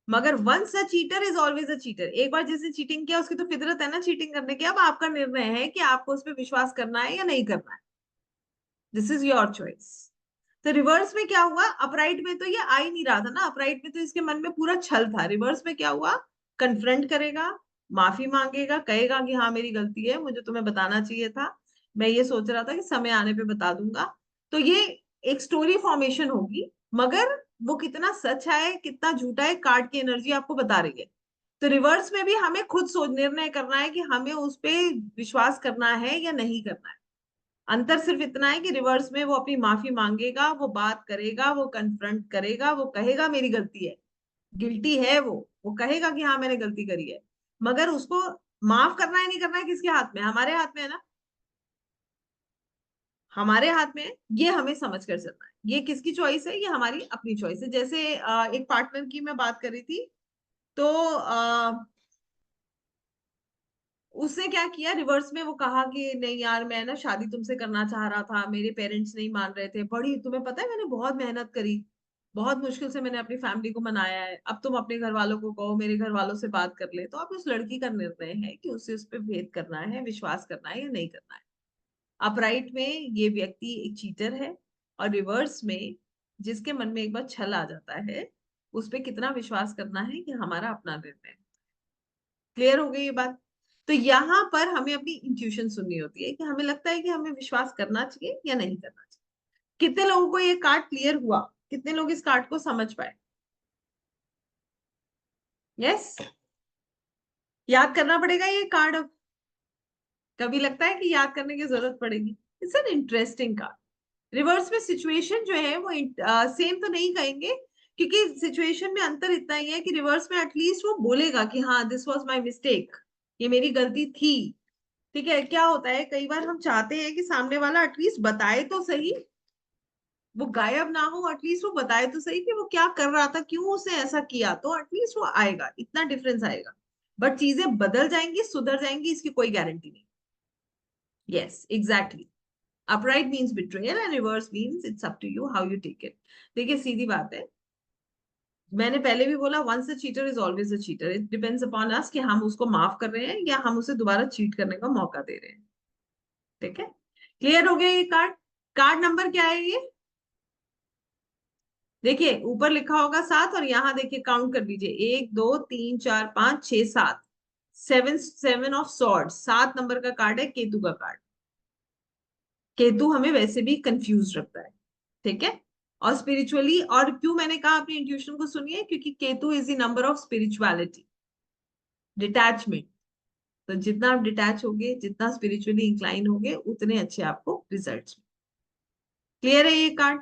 मगर once a cheater is always a cheater. एक बार जिसने चीटिंग किया उसकी तो फितरत है ना चीटिंग करने की। अब आपका निर्णय है कि आपको उस पर विश्वास करना है या नहीं करना है। This is your choice. तो रिवर्स में क्या हुआ? अपराइट में तो ये आ ही नहीं रहा था ना, अपराइट में तो इसके मन में पूरा छल था। रिवर्स में क्या हुआ? कन्फ्रंट करेगा, माफी मांगेगा, कहेगा कि हाँ मेरी गलती है, मुझे तुम्हें बताना चाहिए था, मैं ये सोच रहा था कि समय आने पे बता दूंगा। तो ये एक स्टोरी फॉर्मेशन होगी, मगर वो कितना सच है कितना झूठा है, कार्ड की एनर्जी आपको बता रही है। तो रिवर्स में भी हमें खुद सोच निर्णय करना है कि हमें उस पे विश्वास करना है या नहीं करना है। अंतर सिर्फ इतना है कि रिवर्स में वो अपनी माफी मांगेगा, वो बात करेगा, वो कन्फ्रंट करेगा, वो कहेगा मेरी गलती है, गिल्टी है वो कहेगा कि हाँ मैंने गलती करी है। मगर उसको माफ करना है नहीं करना है किसके हाथ में? हमारे हाथ में है ना। हमारे हाथ में है, ये हमें समझ कर चलना है। ये किसकी चॉइस है? ये हमारी अपनी चॉइस है। जैसे एक पार्टनर की मैं बात कर रही थी, तो उसने क्या किया, रिवर्स में वो कहा कि नहीं यार, मैं ना शादी तुमसे करना चाह रहा था, मेरे पेरेंट्स नहीं मान रहे थे, बड़ी तुम्हें पता है मैंने बहुत मेहनत करी, बहुत मुश्किल से मैंने अपनी फैमिली को मनाया है, अब तुम अपने घर वालों को कहो मेरे घर वालों से बात कर ले। तो अब उस लड़की का निर्णय है कि उसे उस पर भेद करना है, विश्वास करना है या नहीं करना है। अपराइट में ये व्यक्ति एक चीटर है, और रिवर्स में जिसके मन में एक बार छल आ जाता है, उस पर कितना विश्वास करना है कि हमारा अपना निर्णय है। क्लियर हो गई ये बात? तो यहाँ पर हमें अपनी इंट्यूशन सुननी होती है कि हमें लगता है कि हमें विश्वास करना चाहिए या नहीं करना चाहिए। कितने लोगों को ये कार्ड क्लियर हुआ? कितने लोग इस कार्ड को समझ पाए? यस। याद करना पड़ेगा ये कार्ड अब? कभी लगता है कि याद करने की जरूरत पड़ेगी? It's an interesting card. Reverse में सिचुएशन जो है वो सेम तो नहीं कहेंगे, क्योंकि सिचुएशन में अंतर इतना ही है कि रिवर्स में एटलीस्ट वो बोलेगा कि हाँ दिस वॉज माई मिस्टेक, ये मेरी गलती थी। ठीक है, क्या होता है कई बार हम चाहते हैं कि सामने वाला एटलीस्ट बताए तो सही, वो गायब ना हो, एटलीस्ट वो बताए तो सही कि वो क्या कर रहा था, क्यों उसने ऐसा किया, तो एटलीस्ट वो आएगा, इतना डिफरेंस आएगा। बट चीजें बदल जाएंगी, सुधर जाएंगी, इसकी कोई गारंटी नहीं। Yes exactly. Upright means betrayal and reverse means it's up to you how you take it. देखिए सीधी बात है, मैंने पहले भी बोला once a cheater is always a cheater. It depends upon us कि हम उसको माफ कर रहे हैं या हम उसे दोबारा चीट करने का मौका दे रहे हैं। ठीक है, क्लियर हो गया ये कार्ड? कार्ड नंबर क्या है ये? देखिए ऊपर लिखा होगा 7, और यहाँ देखिए काउंट कर लीजिए, 1 2 3 4 5 6 7। सेवन, 7 ऑफ सॉर्ड्स, 7 नंबर का कार्ड है, केतु का कार्ड। केतु हमें वैसे भी कंफ्यूज रखता है। ठीक है, और स्पिरिचुअली, और क्यों मैंने कहा अपनी इंट्यूशन को सुनिए, क्योंकि Ketu is the number of spirituality, detachment. तो जितना आप डिटैच होगे, जितना स्पिरिचुअली इंक्लाइन होगे, उतने अच्छे आपको रिजल्ट्स। क्लियर है ये कार्ड?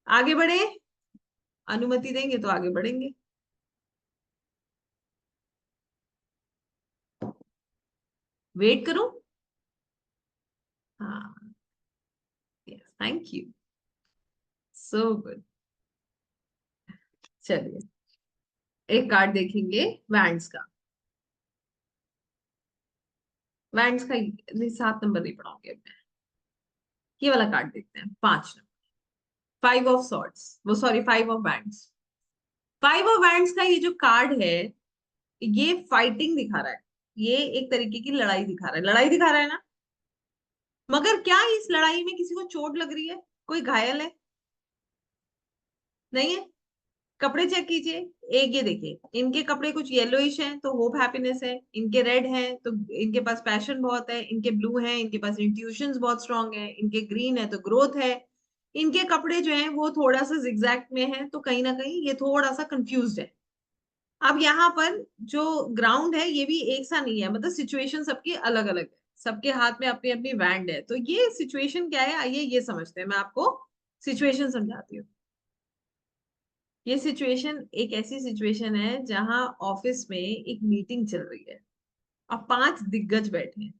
आगे बढ़े? अनुमति देंगे तो आगे बढ़ेंगे। वेट करूं? हाँ, yes, thank you, so good. चलिए एक कार्ड देखेंगे वैंड्स का। वैंड्स का नहीं, 7 नंबर नहीं पढ़ाऊंगे मैं, ये वाला कार्ड देखते हैं, 5 नंबर। 5 ऑफ सॉर्ड्स, वो sorry 5 of wands. 5 of wands का ये जो कार्ड है, ये फाइटिंग दिखा रहा है, ये एक तरीके की लड़ाई दिखा रहा है, लड़ाई दिखा रहा है ना। मगर क्या इस लड़ाई में किसी को चोट लग रही है? कोई घायल है? नहीं है। कपड़े चेक कीजिए। एक ये देखिए, इनके कपड़े कुछ येलोइश हैं तो होप हैप्पीनेस है, इनके रेड हैं तो इनके पास पैशन बहुत है, इनके ब्लू हैं इनके पास इंट्यूशंस बहुत स्ट्रांग है, इनके ग्रीन है तो ग्रोथ है। इनके कपड़े जो हैं वो थोड़ा सा जिगजैग में है, तो कहीं ना कहीं ये थोड़ा सा कंफ्यूज्ड है। अब यहाँ पर जो ग्राउंड है ये भी एक सा नहीं है, मतलब सिचुएशन सबकी अलग अलग है, सबके हाथ में अपनी अपनी बैंड है। तो ये सिचुएशन क्या है, आइए ये समझते हैं, मैं आपको सिचुएशन समझाती हूँ। ये सिचुएशन एक ऐसी सिचुएशन है जहां ऑफिस में एक मीटिंग चल रही है, और 5 दिग्गज बैठे हैं,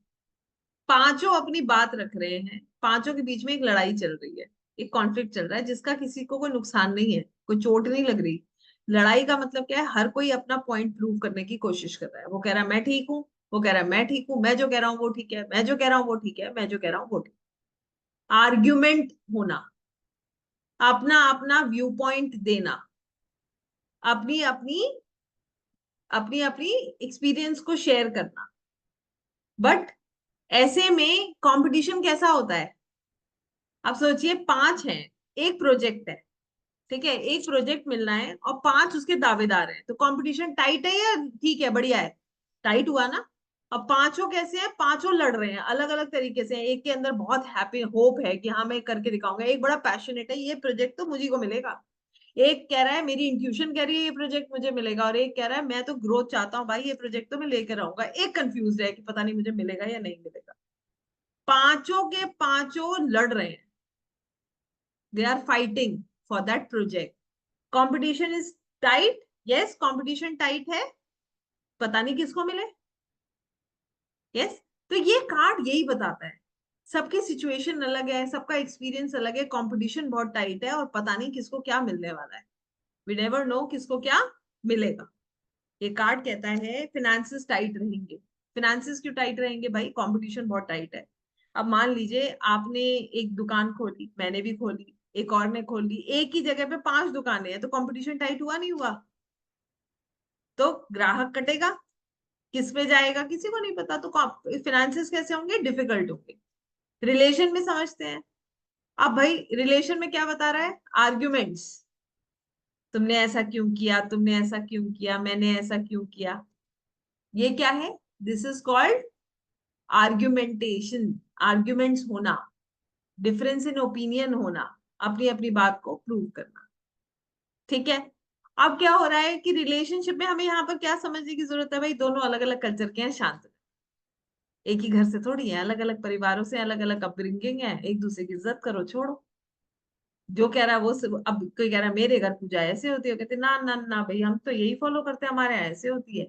पांचों अपनी बात रख रहे हैं, पांचों के बीच में एक लड़ाई चल रही है, एक कॉन्फ्लिक्ट चल रहा है जिसका किसी को कोई नुकसान नहीं है, कोई चोट नहीं लग रही। लड़ाई का मतलब क्या है, हर कोई अपना पॉइंट प्रूव करने की कोशिश कर रहा है। वो कह रहा है मैं ठीक हूँ, वो कह रहा है मैं ठीक हूँ, मैं जो कह रहा हूँ वो ठीक है, मैं जो कह रहा हूँ वो ठीक है, मैं जो कह रहा हूँ वो ठीक। आर्ग्यूमेंट होना, अपना अपना व्यू पॉइंट देना, अपनी अपनी अपनी अपनी एक्सपीरियंस को शेयर करना। बट ऐसे में कंपटीशन कैसा होता है? आप सोचिए, 5 हैं, एक प्रोजेक्ट है, ठीक है, एक प्रोजेक्ट मिलना है और 5 उसके दावेदार हैं, तो कंपटीशन टाइट है या ठीक है, बढ़िया है? टाइट हुआ ना। अब पांचों कैसे हैं, पांचों लड़ रहे हैं अलग अलग तरीके से। एक के अंदर बहुत हैप्पी होप है कि हाँ मैं करके दिखाऊंगा, एक बड़ा पैशनेट है, ये प्रोजेक्ट तो मुझे को मिलेगा। एक कह रहा है मेरी इंट्यूशन कह रही है ये प्रोजेक्ट मुझे मिलेगा, और एक कह रहा है मैं तो ग्रोथ चाहता हूँ भाई, ये प्रोजेक्ट तो मैं लेकर आऊंगा। एक कंफ्यूज है कि पता नहीं मुझे मिलेगा या नहीं मिलेगा। पांचों के पांचों लड़ रहे हैं, they are fighting for that project. Competition is tight, yes competition tight है, पता नहीं किसको मिले। यस, तो ये कार्ड यही बताता है, सबकी सिचुएशन अलग है, सबका एक्सपीरियंस अलग है, कंपटीशन बहुत टाइट है और पता नहीं किसको क्या मिलने वाला है। वी नेवर नो किसको क्या मिलेगा। ये कार्ड कहता है फिनेंसेस टाइट रहेंगे। फिनेंसेस क्यों टाइट रहेंगे भाई? कंपटीशन बहुत टाइट है। अब मान लीजिए आपने एक दुकान खोली, मैंने भी खोली, एक और ने खोली, एक ही जगह पे 5 दुकानें हैं, तो कंपटीशन टाइट हुआ नहीं हुआ? तो ग्राहक कटेगा, किस पे जाएगा किसी को नहीं पता, तो फिनेंसेस कैसे होंगे? डिफिकल्ट होंगे। रिलेशन में समझते हैं। अब भाई रिलेशन में क्या बता रहा है? आर्ग्यूमेंट्स। तुमने ऐसा क्यों किया, तुमने ऐसा क्यों किया, मैंने ऐसा क्यों किया। ये क्या है? This is called argumentation. Arguments होना, डिफरेंस इन ओपिनियन होना, अपनी अपनी बात को प्रूव करना। ठीक है। अब क्या हो रहा है कि रिलेशनशिप में हमें यहाँ पर क्या समझने की जरूरत है भाई? दोनों अलग अलग कल्चर के हैं, शांत रहे। एक ही घर से थोड़ी है, अलग अलग परिवारों से, अलग अलग अपब्रिंगिंग है, एक दूसरे की इज्जत करो, छोड़ो। जो कह रहा है वो अब कोई कह रहा है मेरे घर पूजा ऐसे होती है, कहते ना ना ना भाई हम तो यही फॉलो करते हैं, हमारे यहाँ ऐसे होती है।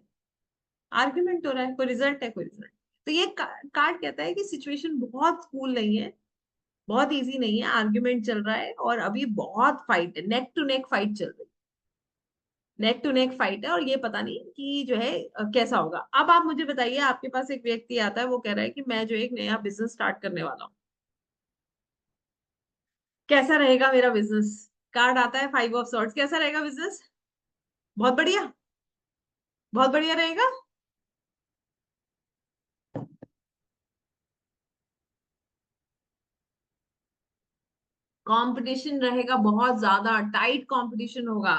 आर्ग्यूमेंट हो रहा है, कोई रिजल्ट है? कोई रिजल्ट। तो ये कार्ड कहता है कि सिचुएशन बहुत कूल नहीं है, बहुत इजी नहीं है, आर्ग्यूमेंट चल रहा है और अभी बहुत फाइट है, नेक टू नेक फाइट चल रही है। नेक टू नेक फाइट है और ये पता नहीं कि जो है कैसा होगा। अब आप मुझे बताइए, आपके पास एक व्यक्ति आता है, वो कह रहा है कि मैं जो एक नया बिजनेस स्टार्ट करने वाला हूँ, कैसा रहेगा मेरा बिजनेस? कार्ड आता है 5 ऑफ सॉर्ड्स। कैसा रहेगा बिजनेस? बहुत बढ़िया। बहुत बढ़िया रहेगा। कंपटीशन रहेगा, बहुत ज्यादा टाइट कंपटीशन होगा।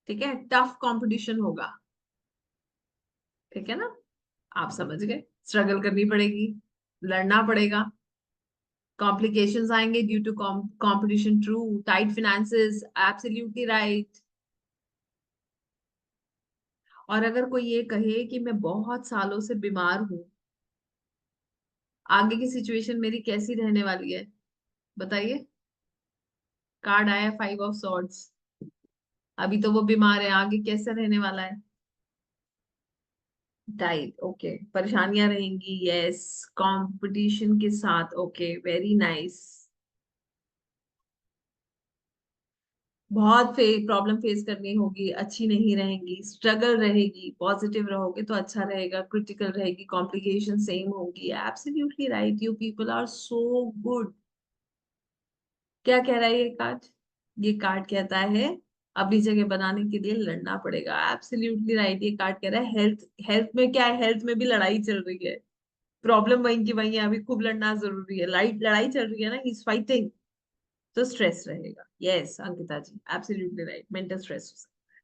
ठीक है, टफ कंपटीशन होगा। ठीक है ना? आप समझ गए। स्ट्रगल करनी पड़ेगी, लड़ना पड़ेगा, कॉम्प्लिकेशंस आएंगे due to competition. True. Tight finances, absolutely right. और अगर कोई ये कहे कि मैं बहुत सालों से बीमार हूं, आगे की सिचुएशन मेरी कैसी रहने वाली है? बताइए। कार्ड आया 5 ऑफ सॉर्ड्स। अभी तो वो बीमार है, आगे कैसे रहने वाला है? टाइट, ओके, परेशानियां रहेंगी, यस, कंपटीशन के साथ, ओके, वेरी नाइस। बहुत प्रॉब्लम फेस करनी होगी, अच्छी नहीं रहेंगी, स्ट्रगल रहेगी। पॉजिटिव रहोगे तो अच्छा रहेगा, क्रिटिकल रहेगी, कॉम्प्लिकेशन सेम होगी। Absolutely right, you people are so good. क्या कह रहा है ये कार्ड? ये कार्ड कहता है अपनी जगह बनाने के लिए लड़ना पड़ेगा। Absolutely right. ये कार्ड कह रहा है हेल्थ, हेल्थ में क्या है? हेल्थ में भी लड़ाई चल रही है, प्रॉब्लम वहीं की वहीं है, अभी खूब लड़ना जरूरी है। लाइट लड़ाई चल रही है ना, ही इज फाइटिंग। तो स्ट्रेस रहेगा। यस अंकिता जी, एब्सोल्युटली राइट, मेंटल स्ट्रेस हो सकता है।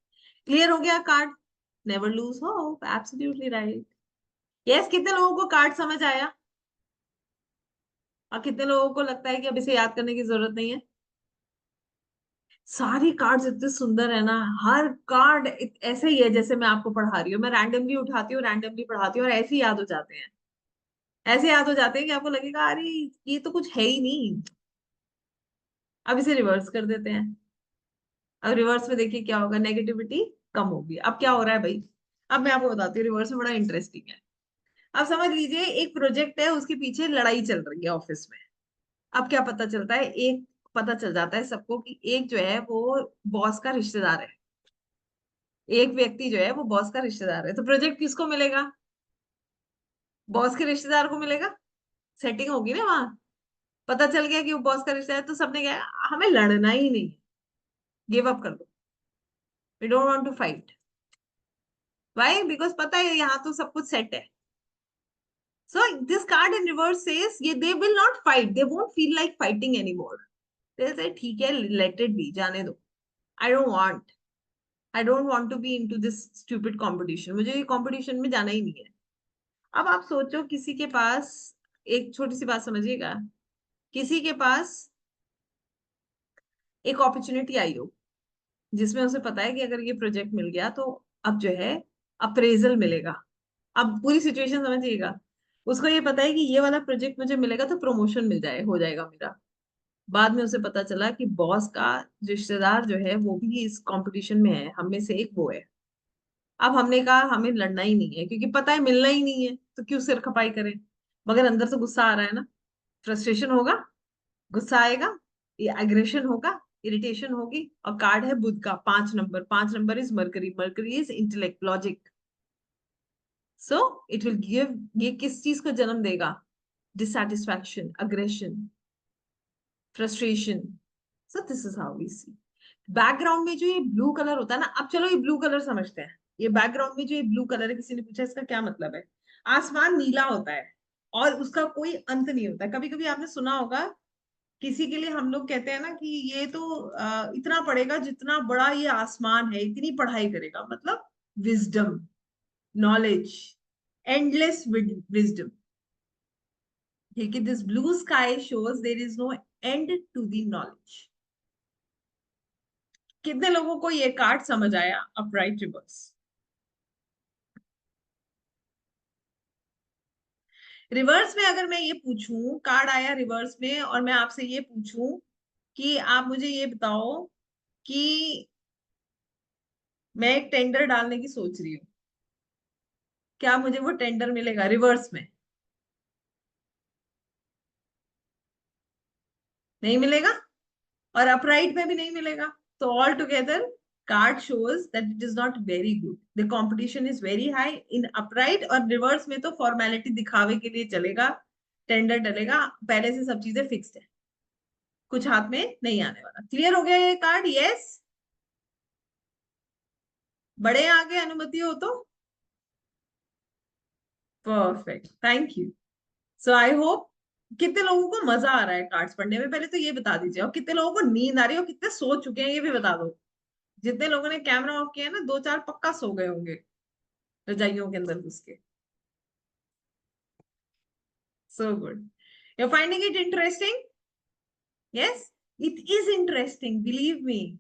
क्लियर हो गया card? Never lose hope, absolutely right. Yes, कितने लोगों को कार्ड समझ आया? और कितने लोगों को लगता है कि अब इसे याद करने की जरूरत नहीं है? सारी कार्ड्स इतने सुंदर है ना, हर कार्ड ऐसे ही है जैसे मैं आपको पढ़ा रही हूँ। मैं रैंडमली उठाती हूँ, रैंडमली पढ़ाती हूँ और ऐसे ही याद हो जाते हैं। ऐसे याद हो जाते हैं कि आपको लगेगा अरे ये तो कुछ है ही नहीं। अब इसे रिवर्स कर देते हैं। अब रिवर्स में देखिए क्या होगा, नेगेटिविटी कम होगी। अब क्या हो रहा है भाई? अब मैं आपको बताती हूँ, रिवर्स में बड़ा इंटरेस्टिंग है। अब समझ लीजिए एक प्रोजेक्ट है, उसके पीछे लड़ाई चल रही है ऑफिस में। अब क्या पता चलता है? एक पता चल जाता है सबको कि एक जो है वो बॉस का रिश्तेदार है। एक व्यक्ति जो है वो बॉस का रिश्तेदार है, तो प्रोजेक्ट किसको मिलेगा? बॉस के रिश्तेदार को मिलेगा। सेटिंग होगी ना वहां। पता चल गया कि वो बॉस का रिश्तेदार है, तो सबने कहा हमें लड़ना ही नहीं, गिव अप कर दो, we don't want to fight. Why? Because पता है यहाँ तो सब कुछ सेट है। So this card in reverse says ये they will not fight, they won't feel like fighting anymore. They say ठीक है, लेट इट बी, जाने दो। I don't want, I don't want to be into this stupid competition, मुझे ये कंपटीशन में जाना ही नहीं है। अब आप सोचो किसी के पास, एक छोटी सी बात समझिएगा, किसी के पास एक अपॉर्चुनिटी आई हो जिसमें उसे पता है कि अगर ये प्रोजेक्ट मिल गया तो अब जो है अप्रेजल मिलेगा। अब पूरी सिचुएशन समझिएगा। उसको ये पता है कि ये वाला प्रोजेक्ट मुझे मिलेगा तो प्रमोशन मिल जाए, हो जाएगा मेरा। बाद में उसे पता चला कि बॉस का रिश्तेदार जो है वो भी इस कंपटीशन में है, हम में से एक वो है। अब हमने कहा हमें लड़ना ही नहीं है, क्योंकि पता है मिलना ही नहीं है, तो क्यों सिर खपाई करें? मगर अंदर से गुस्सा आ रहा है ना। फ्रस्ट्रेशन होगा, गुस्सा आएगा, ये एग्रेशन होगा, इरिटेशन होगी। और कार्ड है बुध का 5 number. 5 number is Mercury. Mercury is intellect, logic. So it will give, ये किस चीज को जन्म देगा? Dissatisfaction, aggression, frustration. So this is how we see. Background में जो ये ब्लू कलर होता है ना, अब चलो ये ब्लू कलर समझते हैं। ये बैकग्राउंड में जो ये ब्लू कलर है, किसी ने पूछा इसका क्या मतलब है। आसमान नीला होता है और उसका कोई अंत नहीं होता है। कभी कभी आपने सुना होगा, किसी के लिए हम लोग कहते हैं ना कि ये तो इतना पढ़ेगा जितना बड़ा ये आसमान है, इतनी पढ़ाई करेगा, मतलब विजडम, नॉलेज, एंडलेस विजडम। ठीक है, this blue sky shows there is no end to the knowledge. कितने लोगों को ये कार्ड समझ आया? Upright reverse. रिवर्स में अगर मैं ये पूछूं, कार्ड आया रिवर्स में, और मैं आपसे ये पूछूं कि आप मुझे ये बताओ कि मैं एक टेंडर डालने की सोच रही हूँ, क्या मुझे वो टेंडर मिलेगा रिवर्स में? नहीं मिलेगा। और अपराइट में भी नहीं मिलेगा। तो all together card shows that it is not very good. The competition is very high in upright. और रिवर्स में तो फॉर्मेलिटी दिखावे के लिए चलेगा, टेंडर डलेगा, पहले से सब चीजें फिक्स्ड है, कुछ हाथ में नहीं आने वाला। क्लियर हो गया ये कार्ड? यस। बड़े आगे अनुमति हो तो perfect, thank you. So I hope, कितने लोगों को मजा आ रहा है कार्ड्स पढ़ने में, पहले तो ये बता दीजिए। और कितने लोगों को नींद आ रही है, और कितने सो चुके हैं ये भी बता दो। जितने लोगों ने कैमरा ऑफ किया है ना, 2-4 पक्का सो गए होंगे रजाइयों के अंदर घुस के। So good, you finding it interesting? Yes, it is interesting, believe me.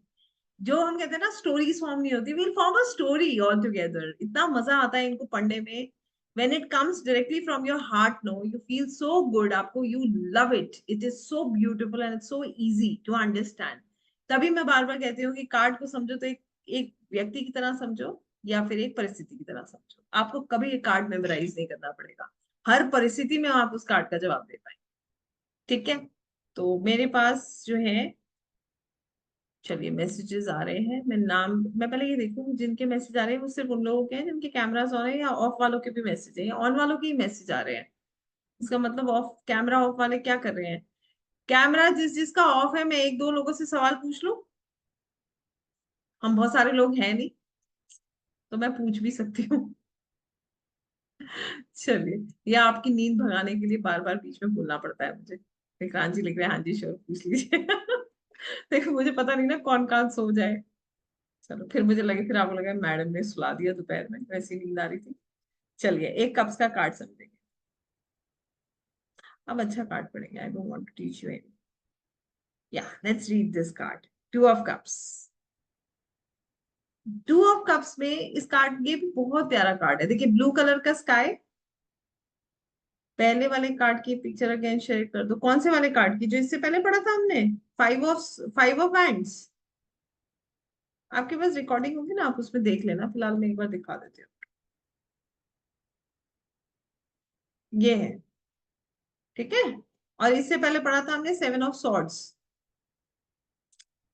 जो हम कहते हैं ना स्टोरीज फॉर्म नहीं होती, will form a story all together. इतना मजा आता है इनको पढ़ने में। when it comes directly from your heart, no, you feel so good, आपको you love it, it is so beautiful and it's so easy to understand। तभी मैं बार बार कहती हूँ कि कार्ड को समझो तो एक व्यक्ति की तरह समझो, या फिर एक परिस्थिति की तरह समझो। आपको कभी एक कार्ड मेमोराइज नहीं करना पड़ेगा, हर परिस्थिति में आप उस कार्ड का जवाब दे पाए। ठीक है, तो मेरे पास जो है, चलिए मैसेजेस आ रहे हैं। मैं पहले ये देखूं जिनके मैसेज आ रहे हैं वो सिर्फ उन लोगों के हैं जिनके कैमरास ऑन है, या ऑफ वालों के भी मैसेज है, या ऑन वालों के ही मैसेज आ रहे हैं। इसका मतलब ऑफ कैमरा, ऑफ वाले क्या कर रहे हैं? कैमरा जिस जिसका ऑफ है, मैं एक दो लोगों से सवाल पूछ लूं? हम बहुत सारे लोग हैं नहीं, तो मैं पूछ भी सकती हूँ। चलिए, या आपकी नींद भगाने के लिए बार बार बीच में बोलना पड़ता है मुझे। विक्रांत जी लिख रहे हैं, हाँ जी श्योर, पूछ लीजिए। देखो मुझे पता नहीं ना कौन कौन सो जाए। चलो, फिर मुझे लगे, फिर आपको लगा मैडम ने सुला दिया दोपहर में, वैसी नींद आ रही थी। चलिए, एक कप्स का कार्ड समझेंगे। अब अच्छा कार्ड पढ़ेंगे, I don't want to teach you any. या let's read this card, two of cups. Two of cups में इस कार्ड, ये भी बहुत प्यारा कार्ड है। देखिए, ब्लू कलर का स्काई। पहले वाले कार्ड की पिक्चर अगेन शेयर कर दो। कौन से वाले कार्ड की, जो इससे पहले पढ़ा था हमने? Five of hands. आपके पास रिकॉर्डिंग होगी ना, आप उसमें देख लेना, फिलहाल मैं एक बार दिखा देती हूँ। ये है, ठीक है। और इससे पहले पढ़ा था हमने 7 ऑफ सॉर्ड्स।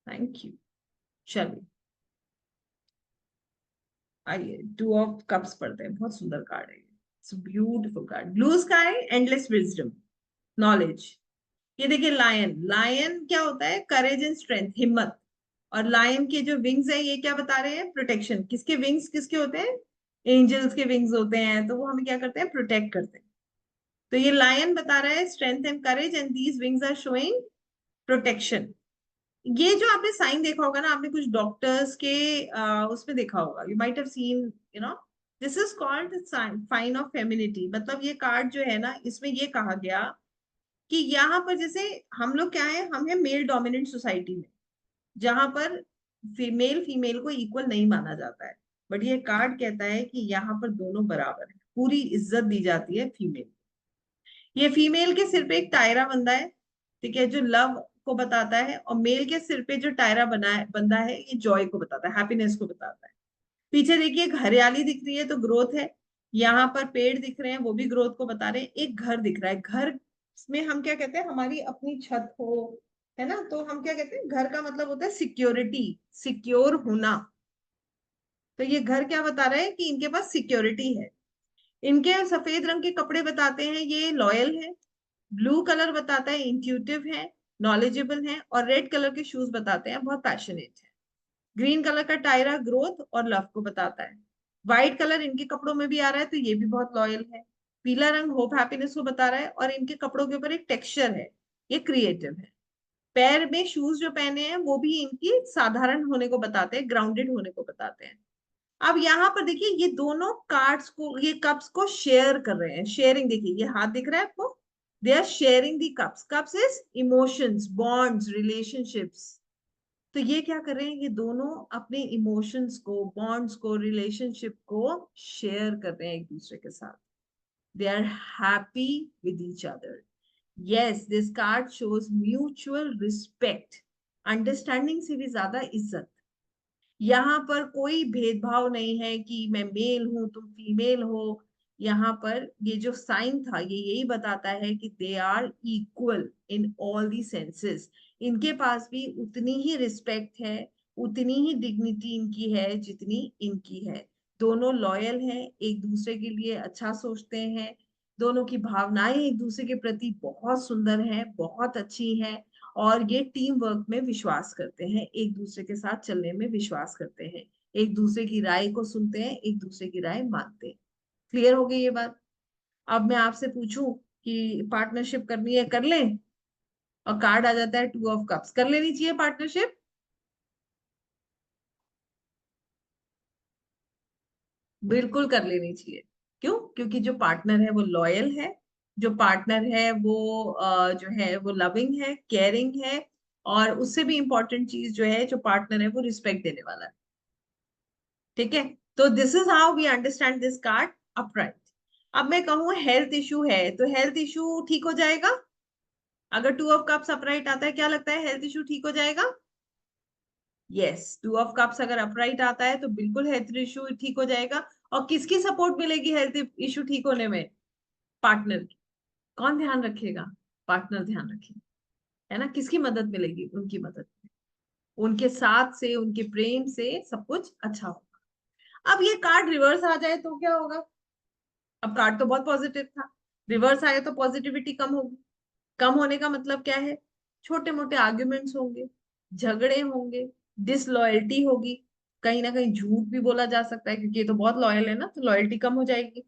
Thank you. चलिए, आइए 2 ऑफ कप्स पढ़ते हैं। बहुत सुंदर कार्ड है, it's beautiful card. Blue sky, endless wisdom, knowledge. ये देखिए, लायन। लायन क्या होता है? करेज एंड स्ट्रेंथ, हिम्मत। और लायन के जो विंग्स है, ये क्या बता रहे हैं? प्रोटेक्शन। किसके विंग्स किसके होते हैं? एंजल्स के विंग्स होते हैं, तो वो हमें क्या करते हैं? प्रोटेक्ट करते हैं। तो ये लायन बता रहा है strength and courage, and these wings are showing protection. ये जो आपने साइन देखा होगा ना, आपने कुछ डॉक्टर्स के उसमें देखा होगा, you might have seen, you know, this is called sign of femininity. मतलब ये कार्ड जो है ना, इसमें ये कहा गया कि यहाँ पर जैसे हम लोग क्या है, हम है मेल डोमिनेंट सोसाइटी में, जहां पर फीमेल फीमेल को इक्वल नहीं माना जाता है। बट ये कार्ड कहता है कि यहाँ पर दोनों बराबर है, पूरी इज्जत दी जाती है फीमेल। ये फीमेल के सिर पे एक टायरा बंधा है, ठीक है, जो लव को बताता है। और मेल के सिर पे जो टायरा बना है, बंधा है, ये जॉय को बताता है, हैप्पीनेस को बताता है। पीछे देखिए, एक हरियाली दिख रही है तो ग्रोथ है। यहाँ पर पेड़ दिख रहे हैं, वो भी ग्रोथ को बता रहे हैं। एक घर दिख रहा है, घर में हम क्या कहते हैं, हमारी अपनी छत हो, है ना, तो हम क्या कहते हैं, घर का मतलब होता है सिक्योरिटी, सिक्योर होना। तो ये घर क्या बता रहा है कि इनके पास सिक्योरिटी है। इनके सफेद रंग के कपड़े बताते हैं ये लॉयल है। ब्लू कलर बताता है इंट्यूटिव है, नॉलेजेबल है। और रेड कलर के शूज बताते हैं बहुत पैशनेट है। ग्रीन कलर का टायरा ग्रोथ और लव को बताता है। व्हाइट कलर इनके कपड़ों में भी आ रहा है, तो ये भी बहुत लॉयल है। पीला रंग होप हैप्पीनेस को बता रहा है, और इनके कपड़ों के ऊपर एक टेक्सचर है, ये क्रिएटिव है। पैर में शूज जो पहने हैं वो भी इनकी साधारण होने को बताते हैं, ग्राउंडेड होने को बताते हैं। अब यहाँ पर देखिए, ये दोनों कार्ड्स को, ये कप्स को शेयर कर रहे हैं। शेयरिंग, देखिए ये हाथ दिख रहा है आपको, they are sharing the cups. Cups is emotions, bonds, relationships. तो ये क्या कर रहे हैं, ये दोनों अपने इमोशंस को, बॉन्ड्स को, रिलेशनशिप को शेयर कर रहे हैं एक दूसरे के साथ। They are happy with each other. Yes, this card shows mutual respect, understanding से भी ज्यादा इज्जत। यहाँ पर कोई भेदभाव नहीं है कि मैं मेल हूं तुम फीमेल हो। यहाँ पर ये जो साइन था ये यही बताता है कि they are equal in all the senses. इनके पास भी उतनी ही रिस्पेक्ट है, उतनी ही डिग्निटी इनकी है जितनी इनकी है। दोनों लॉयल हैं, एक दूसरे के लिए अच्छा सोचते हैं। दोनों की भावनाएं एक दूसरे के प्रति बहुत सुंदर हैं, बहुत अच्छी हैं। और ये टीम वर्क में विश्वास करते हैं, एक दूसरे के साथ चलने में विश्वास करते हैं, एक दूसरे की राय को सुनते हैं, एक दूसरे की राय मानते हैं। क्लियर हो गई ये बात? अब मैं आपसे पूछूं कि पार्टनरशिप करनी है, कर लें? और कार्ड आ जाता है 2 ऑफ कप्स, कर लेनी चाहिए पार्टनरशिप? बिल्कुल कर लेनी चाहिए। क्यों? क्योंकि जो पार्टनर है वो लॉयल है, जो पार्टनर है वो जो है वो लविंग है, केयरिंग है। और उससे भी इंपॉर्टेंट चीज जो है, जो पार्टनर है वो रिस्पेक्ट देने वाला है। ठीक है, तो this is how we understand this card upright. अब मैं कहूँ हेल्थ इशू है, तो हेल्थ इशू ठीक हो जाएगा? अगर 2 ऑफ कप्स अपराइट आता है, क्या लगता है, हेल्थ इशू ठीक हो जाएगा? यस, 2 ऑफ कप्स अगर अपराइट आता है तो बिल्कुल हेल्थ इशू ठीक हो जाएगा। और किसकी सपोर्ट मिलेगी हेल्थ इशू ठीक होने में? पार्टनर की। कौन ध्यान रखेगा? पार्टनर ध्यान रखेगा, है ना। किसकी मदद मिलेगी? उनकी मदद। उनके साथ से, उनके प्रेम से सब कुछ अच्छा होगा। अब ये कार्ड रिवर्स आ जाए तो क्या होगा? अब कार्ड तो बहुत पॉजिटिव था, रिवर्स आया तो पॉजिटिविटी कम होगी। कम होने का मतलब क्या है? छोटे मोटे आर्ग्यूमेंट्स होंगे, झगड़े होंगे, डिसलॉयल्टी होगी। कहीं ना कहीं झूठ भी बोला जा सकता है, क्योंकि ये तो बहुत लॉयल है ना, तो लॉयल्टी कम हो जाएगी।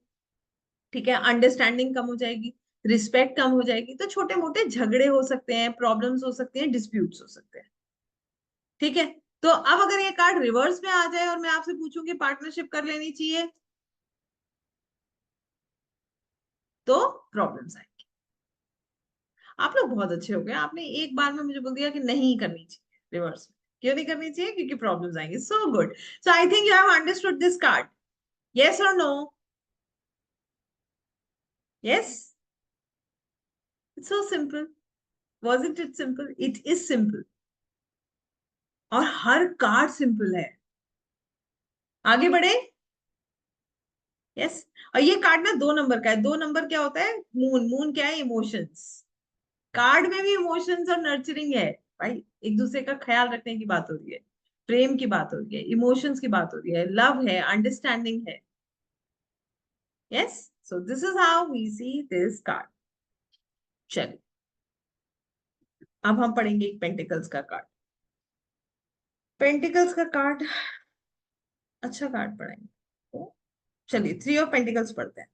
ठीक है, अंडरस्टैंडिंग कम हो जाएगी, रिस्पेक्ट कम हो जाएगी। तो छोटे मोटे झगड़े हो सकते हैं, प्रॉब्लम्स हो सकते हैं, डिस्प्यूट्स हो सकते हैं। ठीक है, तो अब अगर ये कार्ड रिवर्स में आ जाए और मैं आपसे पूछूं कि पार्टनरशिप कर लेनी चाहिए, तो प्रॉब्लम्स आएंगी। आप लोग बहुत अच्छे हो गए, आपने एक बार में मुझे बोल दिया कि नहीं करनी चाहिए रिवर्स में। क्यों नहीं करनी चाहिए? क्योंकि प्रॉब्लम्स आएंगे। So good. So I think you have understood this card. Yes और no? Yes, it's so simple. wasn't it simple? It is simple। और हर कार्ड सिंपल है। आगे बढ़े। यस। और ये कार्ड ना 2 नंबर का है। 2 नंबर क्या होता है? मून। मून क्या है? इमोशंस। कार्ड में भी इमोशंस और नर्चरिंग है। भाई, एक दूसरे का ख्याल रखने की बात हो रही है, प्रेम की बात हो रही है, इमोशंस की बात हो रही है, लव है, अंडरस्टैंडिंग है। Yes, so this is how we see this card. चलिए, अब हम पढ़ेंगे एक पेंटिकल्स का कार्ड। पेंटिकल्स का कार्ड अच्छा कार्ड पढ़ेंगे तो चलिए 3 ऑफ पेंटिकल्स पढ़ते हैं।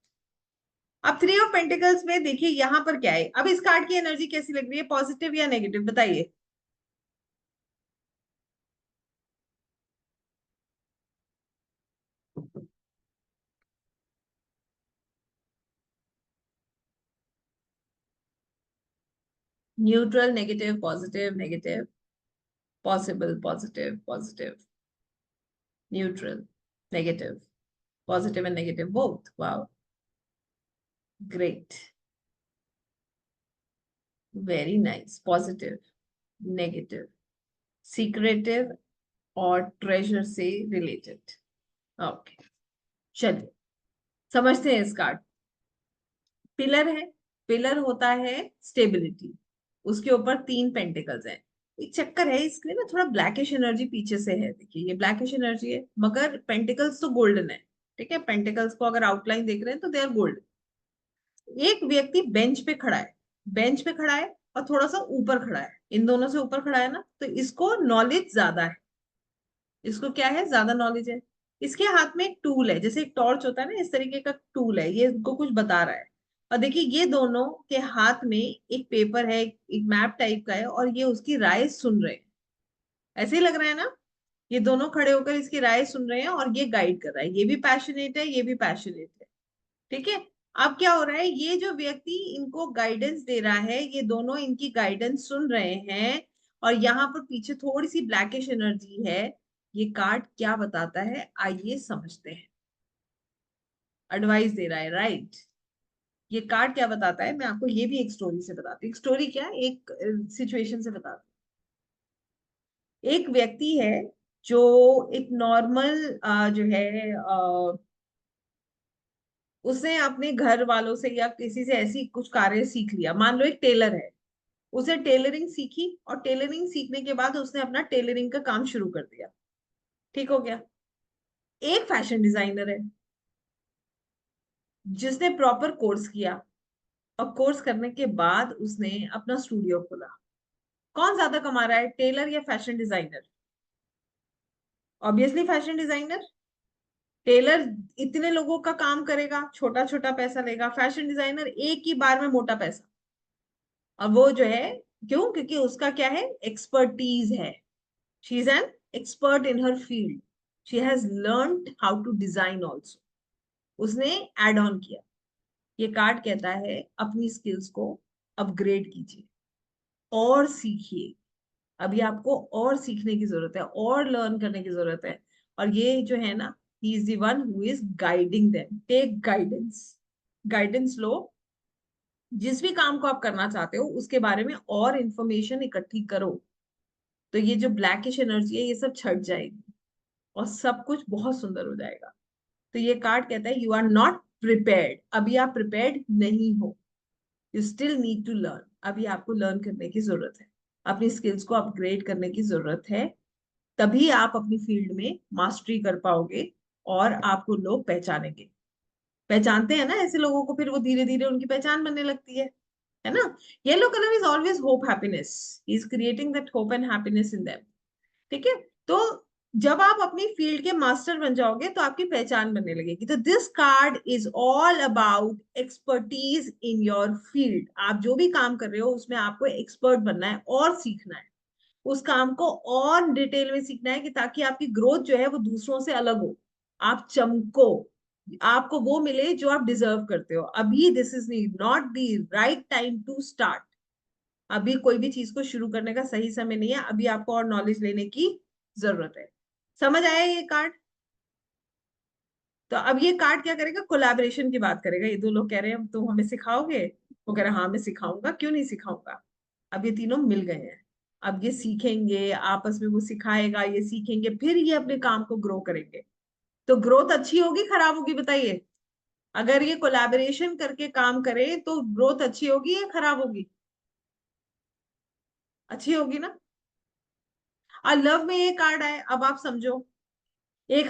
अब 3 ऑफ पेंटिकल्स में देखिए यहाँ पर क्या है। अब इस कार्ड की एनर्जी कैसी लग रही है, पॉजिटिव या नेगेटिव, बताइए। Neutral, negative, positive, negative, possible, positive, positive, neutral, negative, positive and negative both. Wow, great, very nice. Positive, negative, secretive और ट्रेजर से रिलेटेड। ओके, चलिए समझते हैं इस कार्ड। पिलर है, पिलर होता है स्टेबिलिटी, उसके ऊपर 3 पेंटिकल्स हैं। एक चक्कर है इसमें ना, थोड़ा ब्लैकिश एनर्जी पीछे से है, देखिए ये ब्लैकिश एनर्जी है, मगर पेंटिकल्स तो गोल्डन है। ठीक है, पेंटिकल्स को अगर आउटलाइन देख रहे हैं तो दे आर गोल्डन। एक व्यक्ति बेंच पे खड़ा है, बेंच पे खड़ा है और थोड़ा सा ऊपर खड़ा है, इन दोनों से ऊपर खड़ा है ना, तो इसको नॉलेज ज्यादा है, इसको क्या है, ज्यादा नॉलेज है। इसके हाथ में एक टूल है, जैसे एक टॉर्च होता है ना, इस तरीके का टूल है, ये इसको कुछ बता रहा है। और देखिए ये दोनों के हाथ में एक पेपर है, एक मैप टाइप का है, और ये उसकी राय सुन रहे हैं। ऐसे ही लग रहा है ना, ये दोनों खड़े होकर इसकी राय सुन रहे हैं और ये गाइड कर रहा है, ये भी पैशनेट है, ये भी पैशनेट है। ठीक है। अब क्या हो रहा है, ये जो व्यक्ति इनको गाइडेंस दे रहा है, ये दोनों इनकी गाइडेंस सुन रहे हैं, और यहाँ पर पीछे थोड़ी सी ब्लैकिश एनर्जी है। ये कार्ड क्या बताता है, आइए समझते हैं। एडवाइस दे रहा है, राइट। ये कार्ड क्या बताता है, मैं आपको ये भी एक स्टोरी से बताती हूँ। एक स्टोरी क्या, एक सिचुएशन से बताती हूँ। एक व्यक्ति है जो एक नॉर्मल जो है उसने अपने घर वालों से या किसी से ऐसी कुछ कार्य सीख लिया। मान लो एक टेलर है, उसे टेलरिंग सीखी, और टेलरिंग सीखने के बाद उसने अपना टेलरिंग का काम शुरू कर दिया। ठीक हो गया। एक फैशन डिजाइनर है जिसने प्रॉपर कोर्स किया, और कोर्स करने के बाद उसने अपना स्टूडियो खोला। कौन ज्यादा कमा रहा है, टेलर या fashion designer? Obviously fashion designer. Tailor इतने लोगों का काम करेगा, छोटा छोटा पैसा लेगा, फैशन डिजाइनर एक ही बार में मोटा पैसा। और वो जो है, क्यों, क्योंकि उसका क्या है, एक्सपर्टीज है। She is an expert in her field, she has learn how to design also. उसने एड ऑन किया। ये कार्ड कहता है अपनी स्किल्स को अपग्रेड कीजिए और सीखिए। अभी आपको और सीखने की जरूरत है, और लर्न करने की जरूरत है। और ये जो है ना, he is the one who is guiding them, take guidance. Guidance लो, जिस भी काम को आप करना चाहते हो उसके बारे में और इंफॉर्मेशन इकट्ठी करो, तो ये जो ब्लैकिश एनर्जी है ये सब छट जाएगी, और सब कुछ बहुत सुंदर हो जाएगा। तो ये कार्ड कहता है यू आर नॉट प्रिपेयर्ड, अभी आप प्रिपेयर्ड नहीं हो। You still need to learn, अभी आपको लर्न करने की जरूरत है, अपनी स्किल्स को अपग्रेड करने की जरूरत है। तभी आप अपनी फील्ड में मास्टरी कर पाओगे, और आपको लोग पहचानेंगे। पहचानते हैं ना ऐसे लोगों को, फिर वो धीरे धीरे उनकी पहचान बनने लगती है ना। Yellow colour is always hope happiness, is creating that hope and happiness in them. ठीक है। तो जब आप अपनी फील्ड के मास्टर बन जाओगे तो आपकी पहचान बनने लगेगी। तो this card is all about expertise in your field. आप जो भी काम कर रहे हो उसमें आपको एक्सपर्ट बनना है और सीखना है, उस काम को और डिटेल में सीखना है, कि ताकि आपकी ग्रोथ जो है वो दूसरों से अलग हो, आप चमको, आपको वो मिले जो आप डिजर्व करते हो। अभी this is not the right time to start. अभी कोई भी चीज को शुरू करने का सही समय नहीं है, अभी आपको और नॉलेज लेने की जरूरत है। समझ आया ये कार्ड? तो अब ये कार्ड क्या करेगा, कोलैबोरेशन की बात करेगा। ये दो लोग कह रहे हैं तुम हमें सिखाओगे, वो कह रहा हाँ मैं सिखाऊंगा, क्यों नहीं सिखाऊंगा। अब ये तीनों मिल गए हैं, अब ये सीखेंगे आपस में, वो सिखाएगा, ये सीखेंगे, फिर ये अपने काम को ग्रो करेंगे। तो ग्रोथ अच्छी होगी खराब होगी बताइए? अगर ये कोलैबोरेशन करके काम करे तो ग्रोथ अच्छी होगी या खराब होगी? अच्छी होगी ना। और लव में ये कार्ड आए, अब आप समझो, एक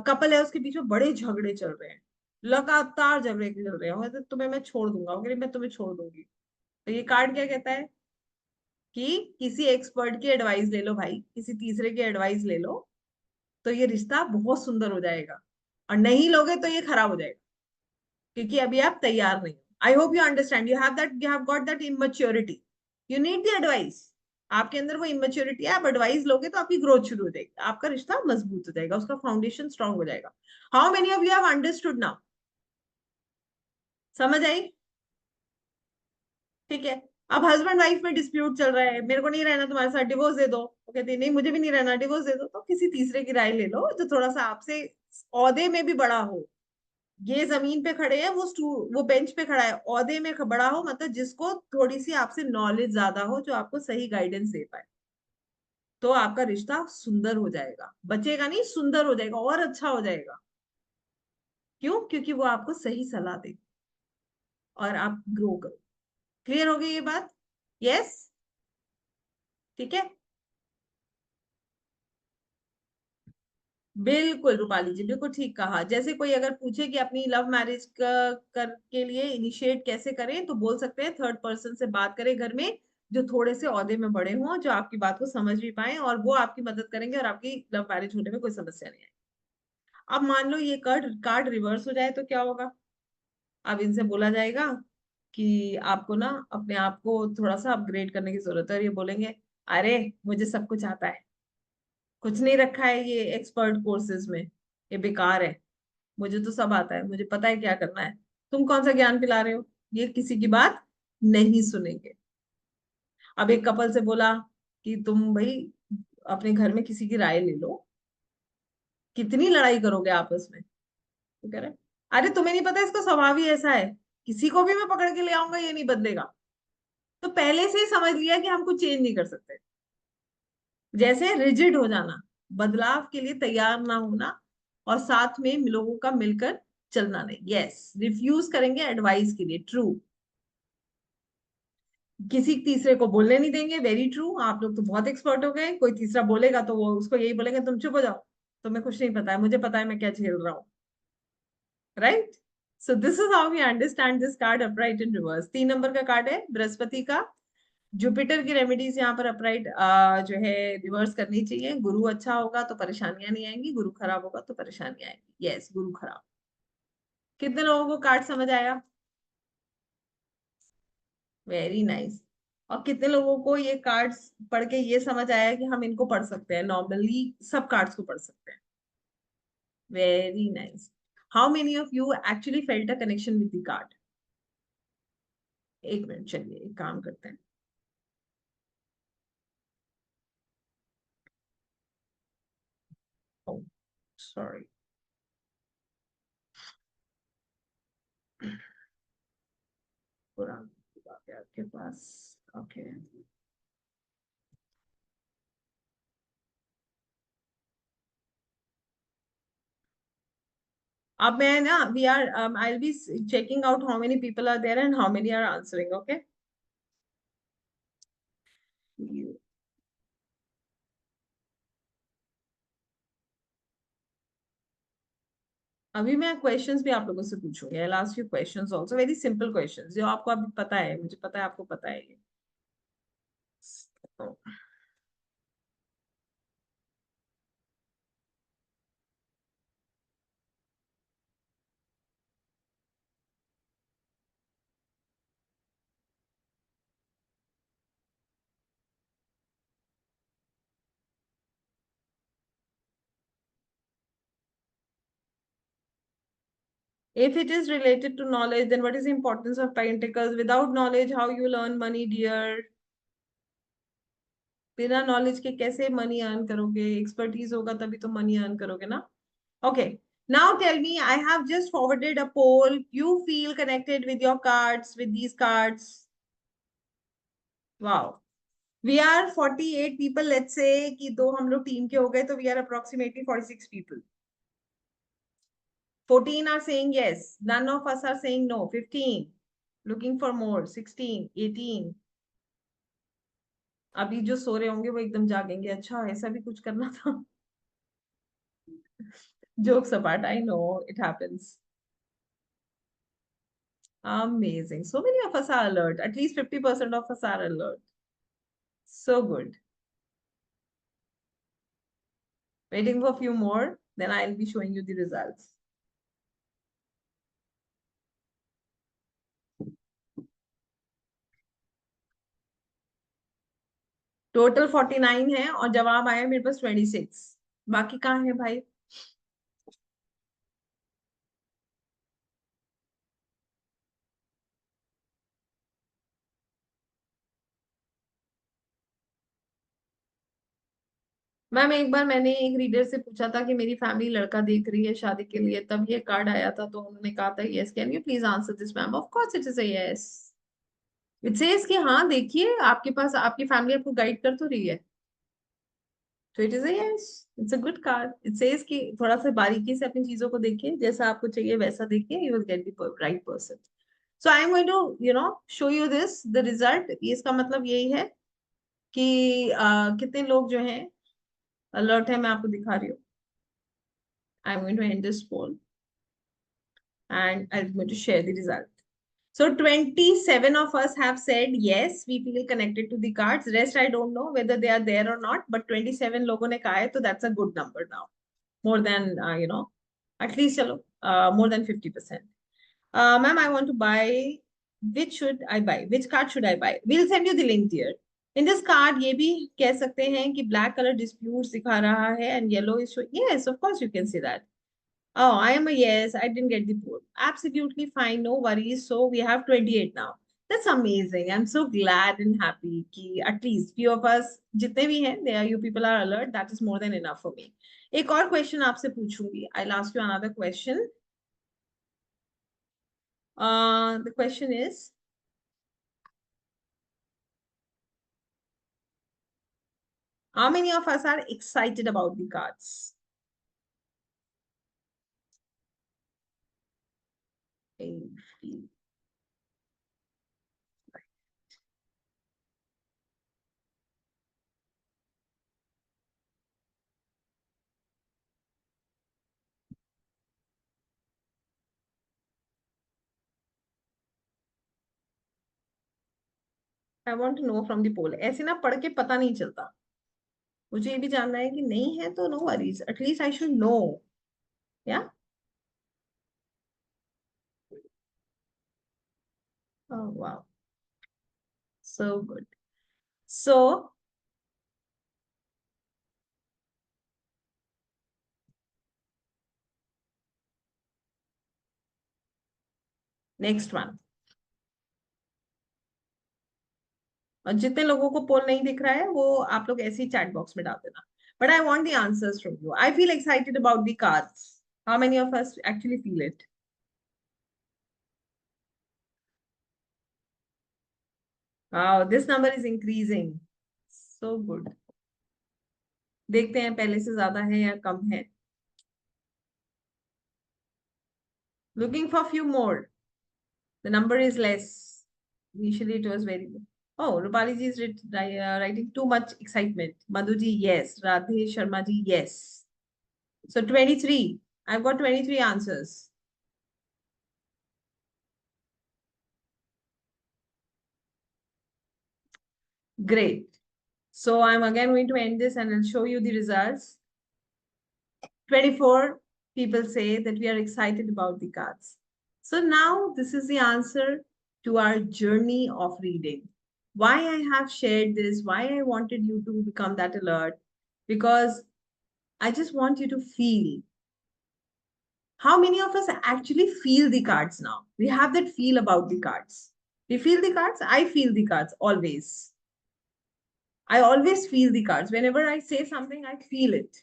कपल है, उसके बीच में बड़े झगड़े चल रहे हैं, लगातार झगड़े चल रहे हैं, तो तुम्हें मैं छोड़ दूंगा, वो कह रही, मैं तुम्हें छोड़ दूंगी। तो ये कार्ड क्या कहता है, कि किसी एक्सपर्ट की एडवाइस ले लो भाई, किसी तीसरे की एडवाइस ले लो, तो ये रिश्ता बहुत सुंदर हो जाएगा। और नहीं लोगे तो ये खराब हो जाएगा, क्योंकि अभी आप तैयार नहीं हो। I hope you understand, you have got that immaturity, you need the advice. आपके अंदर वो इमेच्योरिटी है, आप एडवाइस लोगे तो आपकी ग्रोथ शुरू हो जाएगी, आपका रिश्ता मजबूत हो जाएगा, उसका फाउंडेशन स्ट्रांग हो जाएगा। How many of you have understood now? समझ आई? ठीक है। अब हस्बैंड वाइफ में डिस्प्यूट चल रहा है, मेरे को नहीं रहना तुम्हारे साथ, डिवोर्स दे दो, वो कहती है नहीं मुझे भी नहीं रहना, डिवोर्स दे दो। तो किसी तीसरे की राय ले लो जो थोड़ा सा आपसे औहदे में भी बड़ा हो। ये जमीन पे खड़े हैं, वो बेंच पे खड़ा है, औहदे में बड़ा हो, मतलब जिसको थोड़ी सी आपसे नॉलेज ज्यादा हो, जो आपको सही गाइडेंस दे पाए। तो आपका रिश्ता सुंदर हो जाएगा, बचेगा नहीं, सुंदर हो जाएगा और अच्छा हो जाएगा। क्यों? क्योंकि वो आपको सही सलाह दे और आप ग्रो करो। क्लियर हो गई ये बात? यस, ठीक है। बिल्कुल रूपाली जी, बिल्कुल ठीक कहा। जैसे कोई अगर पूछे कि अपनी लव मैरिज कर के लिए इनिशिएट कैसे करें, तो बोल सकते हैं थर्ड पर्सन से बात करें घर में, जो थोड़े से ओहदे में बड़े हों, जो आपकी बात को समझ भी पाए, और वो आपकी मदद करेंगे और आपकी लव मैरिज होने में कोई समस्या नहीं आएगी। अब मान लो ये कार्ड कार्ड रिवर्स हो जाए तो क्या होगा? अब इनसे बोला जाएगा कि आपको ना अपने आप को थोड़ा सा अपग्रेड करने की जरूरत है, और ये बोलेंगे अरे मुझे सब कुछ आता है, कुछ नहीं रखा है ये एक्सपर्ट कोर्सेज में, ये बेकार है, मुझे तो सब आता है, मुझे पता है क्या करना है, तुम कौन सा ज्ञान पिला रहे हो? ये किसी की बात नहीं सुनेंगे। अब एक कपल से बोला कि तुम भाई अपने घर में किसी की राय ले लो, कितनी लड़ाई करोगे आपस में? तो कह रहे अरे तुम्हें नहीं पता इसका स्वभाव ही ऐसा है, किसी को भी मैं पकड़ के ले आऊंगा ये नहीं बदलेगा। तो पहले से ही समझ लिया कि हम कुछ चेंज नहीं कर सकते। जैसे रिजिड हो जाना, बदलाव के लिए तैयार ना होना, और साथ में लोगों का मिलकर चलना नहीं। यस, रिफ्यूज करेंगे एडवाइस के लिए, ट्रू। किसी तीसरे को बोलने नहीं देंगे, वेरी ट्रू। आप लोग तो बहुत एक्सपर्ट हो गए, कोई तीसरा बोलेगा तो वो उसको यही बोलेंगे तुम चुप हो जाओ, तुम्हें कुछ नहीं पता है, मुझे पता है मैं क्या झेल रहा हूँ। Right? So this is how we understand this card upright in reverse. 3 number का कार्ड है बृहस्पति का। जुपिटर की रेमेडीज यहाँ पर अपराइट जो है रिवर्स करनी चाहिए। गुरु अच्छा होगा तो परेशानियां नहीं आएंगी, गुरु खराब होगा तो परेशानियां आएंगी। यस, गुरु खराब। कितने लोगों को कार्ड समझ आया? Very nice. और कितने लोगों को ये कार्ड्स पढ़ के ये समझ आया कि हम इनको पढ़ सकते हैं, नॉर्मली सब कार्ड्स को पढ़ सकते हैं? Very nice. How many of you actually felt a connection with the card? एक मिनट, चलिए एक काम करते हैं। सॉरी, पूरा आपके पास। ओके, अब मैं ना we are I will be checking out how many people are there and how many are answering. Okay, अभी मैं क्वेश्चंस भी आप लोगों से पूछूंगी। I last you questions also, very simple questions जो आपको अभी पता है, मुझे पता है आपको पता है ये। तो if it is related to knowledge, then what is the importance of pentacles? Without knowledge, how you will earn money, dear? बिना नॉलेज के कैसे मनी अर्न करोगे? एक्सपर्टीज होगा तभी तो मनी अर्न करोगे ना। Okay, now tell me, I have just forwarded a poll, you feel connected with your cards, with these cards? Wow, we are 48 people, let's say कि दो हम लोग टीम के हो गए, तो we are approximately 46 people. 14 are saying yes, none of us are saying no, 15 looking for more, 16, 18। अभी जो सो रहे होंगे वो एकदम जागेंगे, अच्छा ऐसा भी कुछ करना था। Jokes apart, I know it happens. Amazing, so many of us are alert, at least 50% of us are alert. So good. Waiting for a few more, then I'll be showing you the results. Total 49 है और जवाब आया मेरे पास 26। बाकी कहाँ है भाई? मैम एक बार मैंने एक रीडर से पूछा था कि मेरी फैमिली लड़का देख रही है शादी के लिए, तब ये कार्ड आया था, तो उन्होंने कहा था yes, can you please answer this ma'am? Of course it is a yes. It says कि हाँ देखिए आपके पास आपकी फैमिली आपको गाइड कर तो रही है, तो it is a yes. It's a good card. It says कि थोड़ा सा बारीकी से अपनी चीजों को देखिए, जैसा आपको चाहिए वैसा देखिए, you will get the right person. So I am going to show you this the result. इसका मतलब यही है कि कितने लोग जो हैं अलर्ट है। मैं आपको दिखा रही हूँ। I am going to end this poll and I'm going to share the result. So 27 of us have said yes, we feel connected to the cards. Rest I don't know whether they are there or not, but 27 लोगों ने कहा है, तो that's a good number now. More than at least चलो more than 50%. Ma'am, I want to buy. Which should I buy? Which card should I buy? We'll send you the link here. In this card, ये भी कह सकते हैं कि black color disputes दिखा रहा है and yellow is showing. Yes, of course you can see that. Oh, I am a yes. I didn't get the poll. Absolutely fine. No worries. So we have 28 now. That's amazing. I'm so glad and happy कि at least few of us जितने भी हैं, there you people are alert. That is more than enough for me. एक और question आपसे पूछूंगी. I'll ask you another question. The question is, how many of us are excited about the cards? I want to know from the poll. ऐसे ना पढ़ के पता नहीं चलता. मुझे ये भी जानना है कि नहीं है तो no worries. At least I should know. Yeah. Oh wow. So good. So next one. और जितने लोगों को पोल नहीं दिख रहा है वो आप लोग ऐसे ही चैट बॉक्स में डाल देना. But I want the answers from you. I feel excited about the cards. How many of us actually feel it? Wow, this number is increasing. So good. देखते हैं पहले से ज्यादा है या कम है. Looking for few more. The number is less. Initially it was very good. Oh, Rupali ji is writing too much excitement. Madhu ji, yes. Radhe Sharma ji, yes. So 23. I've got 23 answers. Great. So I'm again going to end this and I'll show you the results. 24 people say that we are excited about the cards. So now this is the answer to our journey of reading. Why I have shared this, why I wanted you to become that alert, because I just want you to feel. How many of us actually feel the cards now? We have that feel about the cards. We feel the cards. I feel the cards always. I always feel the cards. Whenever I say something, I feel it.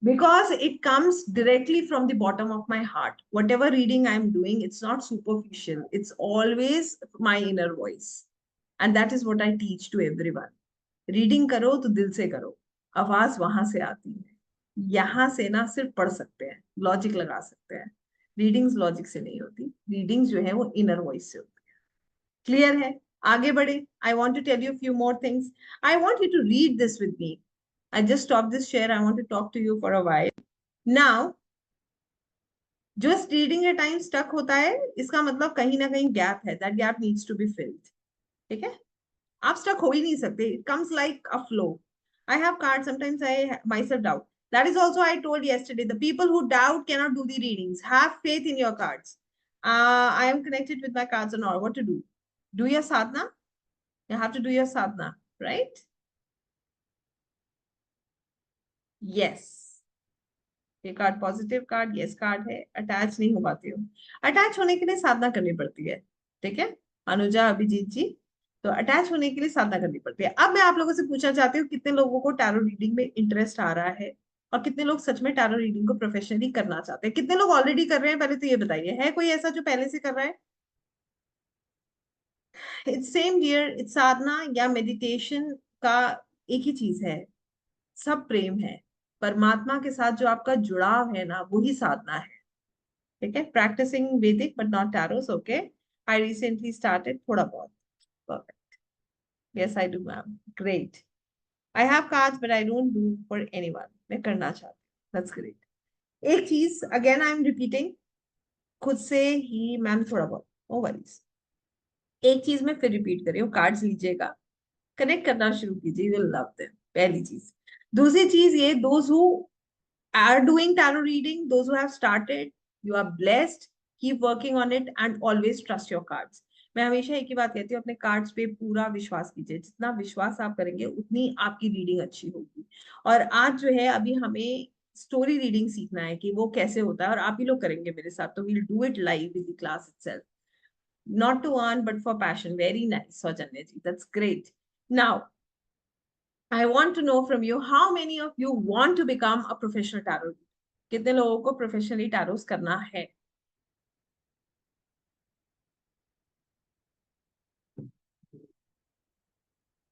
Because it comes directly from the bottom of my heart. Whatever reading I'm doing, it's not superficial. It's always my inner voice. And that is what I teach to everyone. Reading करो तो दिल से करो. आवाज वहां से आती है. यहाँ से ना सिर्फ पढ़ सकते हैं, लॉजिक लगा सकते हैं. रीडिंग्स लॉजिक से नहीं होती. रीडिंग्स जो है वो इनर वॉइस से होती है. क्लियर है? आगे बढ़े. I want to tell you few more things. I want you to read this with me. I just stop this share. I want to talk to you for a while. Now, जो रीडिंग के टाइम स्टक होता है, इसका मतलब कहीं ना कहीं गैप है. That gap needs to be filled. ठीक है? आप स्टक हो ही नहीं सकते. It comes like a flow. I have card. Sometimes I myself doubt. That is also I told yesterday. The people who doubt cannot do the readings. Have faith in your cards. I am connected with my cards and all. What to do? Do your sadhana. You have to do your sadhana, right? Yes. ये card positive card, yes card है. अटैच नहीं हो पाती हूँ. अटैच होने के लिए साधना करनी पड़ती है. ठीक है अनुजा, अभिजीत जी. तो अटैच होने के लिए साधना करनी पड़ती है. अब मैं आप लोगों से पूछना चाहती हूँ, कितने लोगों को टैरो रीडिंग में इंटरेस्ट आ रहा है और कितने लोग सच में टैरो रीडिंग को प्रोफेशनली करना चाहते हैं? कितने लोग ऑलरेडी कर रहे हैं पहले तो ये बताइए. है कोई ऐसा जो पहले से कर रहा है? It's same dear. It's sadhana या मेडिटेशन का एक ही चीज है. सब प्रेम है. परमात्मा के साथ जो आपका जुड़ाव है ना, वही साधना है। ठीक है, practising Vedic but not tarots. Okay, I recently started थोड़ा बहुत। Perfect, yes I do ma'am, great. I have cards but I don't do for anyone, मैं करना चाहती हूँ, दैट्स ग्रेट। एक चीज अगेन आई एम रिपीटिंग, खुद से ही मैम, थोड़ा बहुत, नो वरीज। एक चीज मैं फिर रिपीट कर रही हूँ, कार्ड्स लीजिएगा, कनेक्ट करना शुरू कीजिए, यू विल लव देम, पहली चीज। दूसरी चीज ये, those who are doing tarot reading, those who have started, you are blessed, keep working on it and always trust your cards। मैं हमेशा एक ही बात कहती हूँ, अपने कार्ड्स पे पूरा विश्वास कीजिए, जितना विश्वास आप करेंगे उतनी आपकी रीडिंग अच्छी होगी। और आज जो है, अभी हमें स्टोरी रीडिंग सीखना है कि वो कैसे होता है, और आप ही लोग करेंगे मेरे साथ, तो we'll do it live in the class itself, not to earn but for passion। very nice Saujanya ji, that's great। now I want to know from you, how many of you want to become a professional tarot reader? कितने लोगों को प्रोफेशनली टैरोस करना है?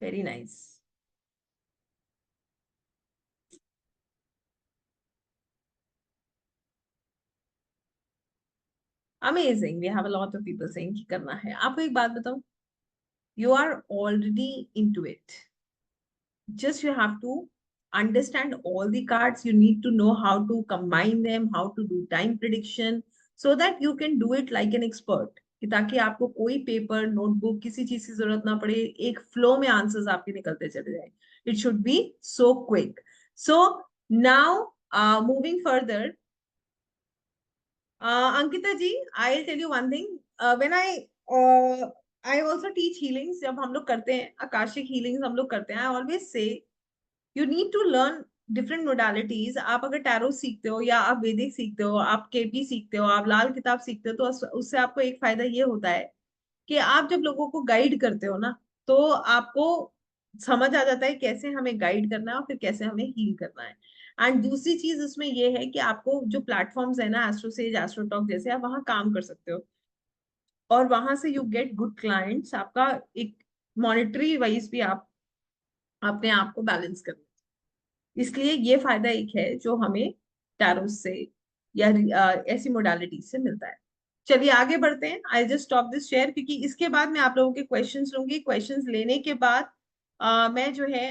Very nice, amazing. We have a lot of people saying कि करना है। आपको एक बात बताऊं, you are already into it, just you have to understand all the cards, you need to know how to combine them, how to do time prediction, so that you can do it like an expert, कि ताकि आपको कोई पेपर नोटबुक किसी चीज की जरूरत ना पड़े, एक फ्लो में आंसर्स आपके निकलते चले जाए। It should be so quick. So now moving further, Ankita ji, I tell you one thing, when I also teach healings, जब हम लोग करते हैं आकाशिक हीलिंग्स हम लोग करते हैं, I always say you need to learn different modalities. आप अगर टैरो सीखते हो, या आप वैदिक सीखते हो, आप केपी सीखते हो, आप लाल किताब सीखते हो, तो उससे आपको एक फायदा ये होता है कि आप जब लोगों को गाइड करते हो ना, तो आपको समझ आ जाता है कैसे हमें गाइड करना है और फिर कैसे हमें हील करना है। एंड दूसरी चीज उसमें ये है कि आपको जो प्लेटफॉर्म्स है ना, एस्ट्रोसेज, एस्ट्रोटॉक जैसे, आप वहां काम कर सकते हो, और वहां से यू गेट गुड क्लाइंट्स। आपका एक मॉनेटरी वाइज भी आप अपने आप को बैलेंस कर, इसलिए ये फायदा एक है जो हमें टैरो से या ऐसी मोडालिटी से मिलता है। चलिए आगे बढ़ते हैं, I just stop this share, क्योंकि इसके बाद मैं आप लोगों के क्वेश्चंस लूंगी। क्वेश्चंस लेने के बाद मैं जो है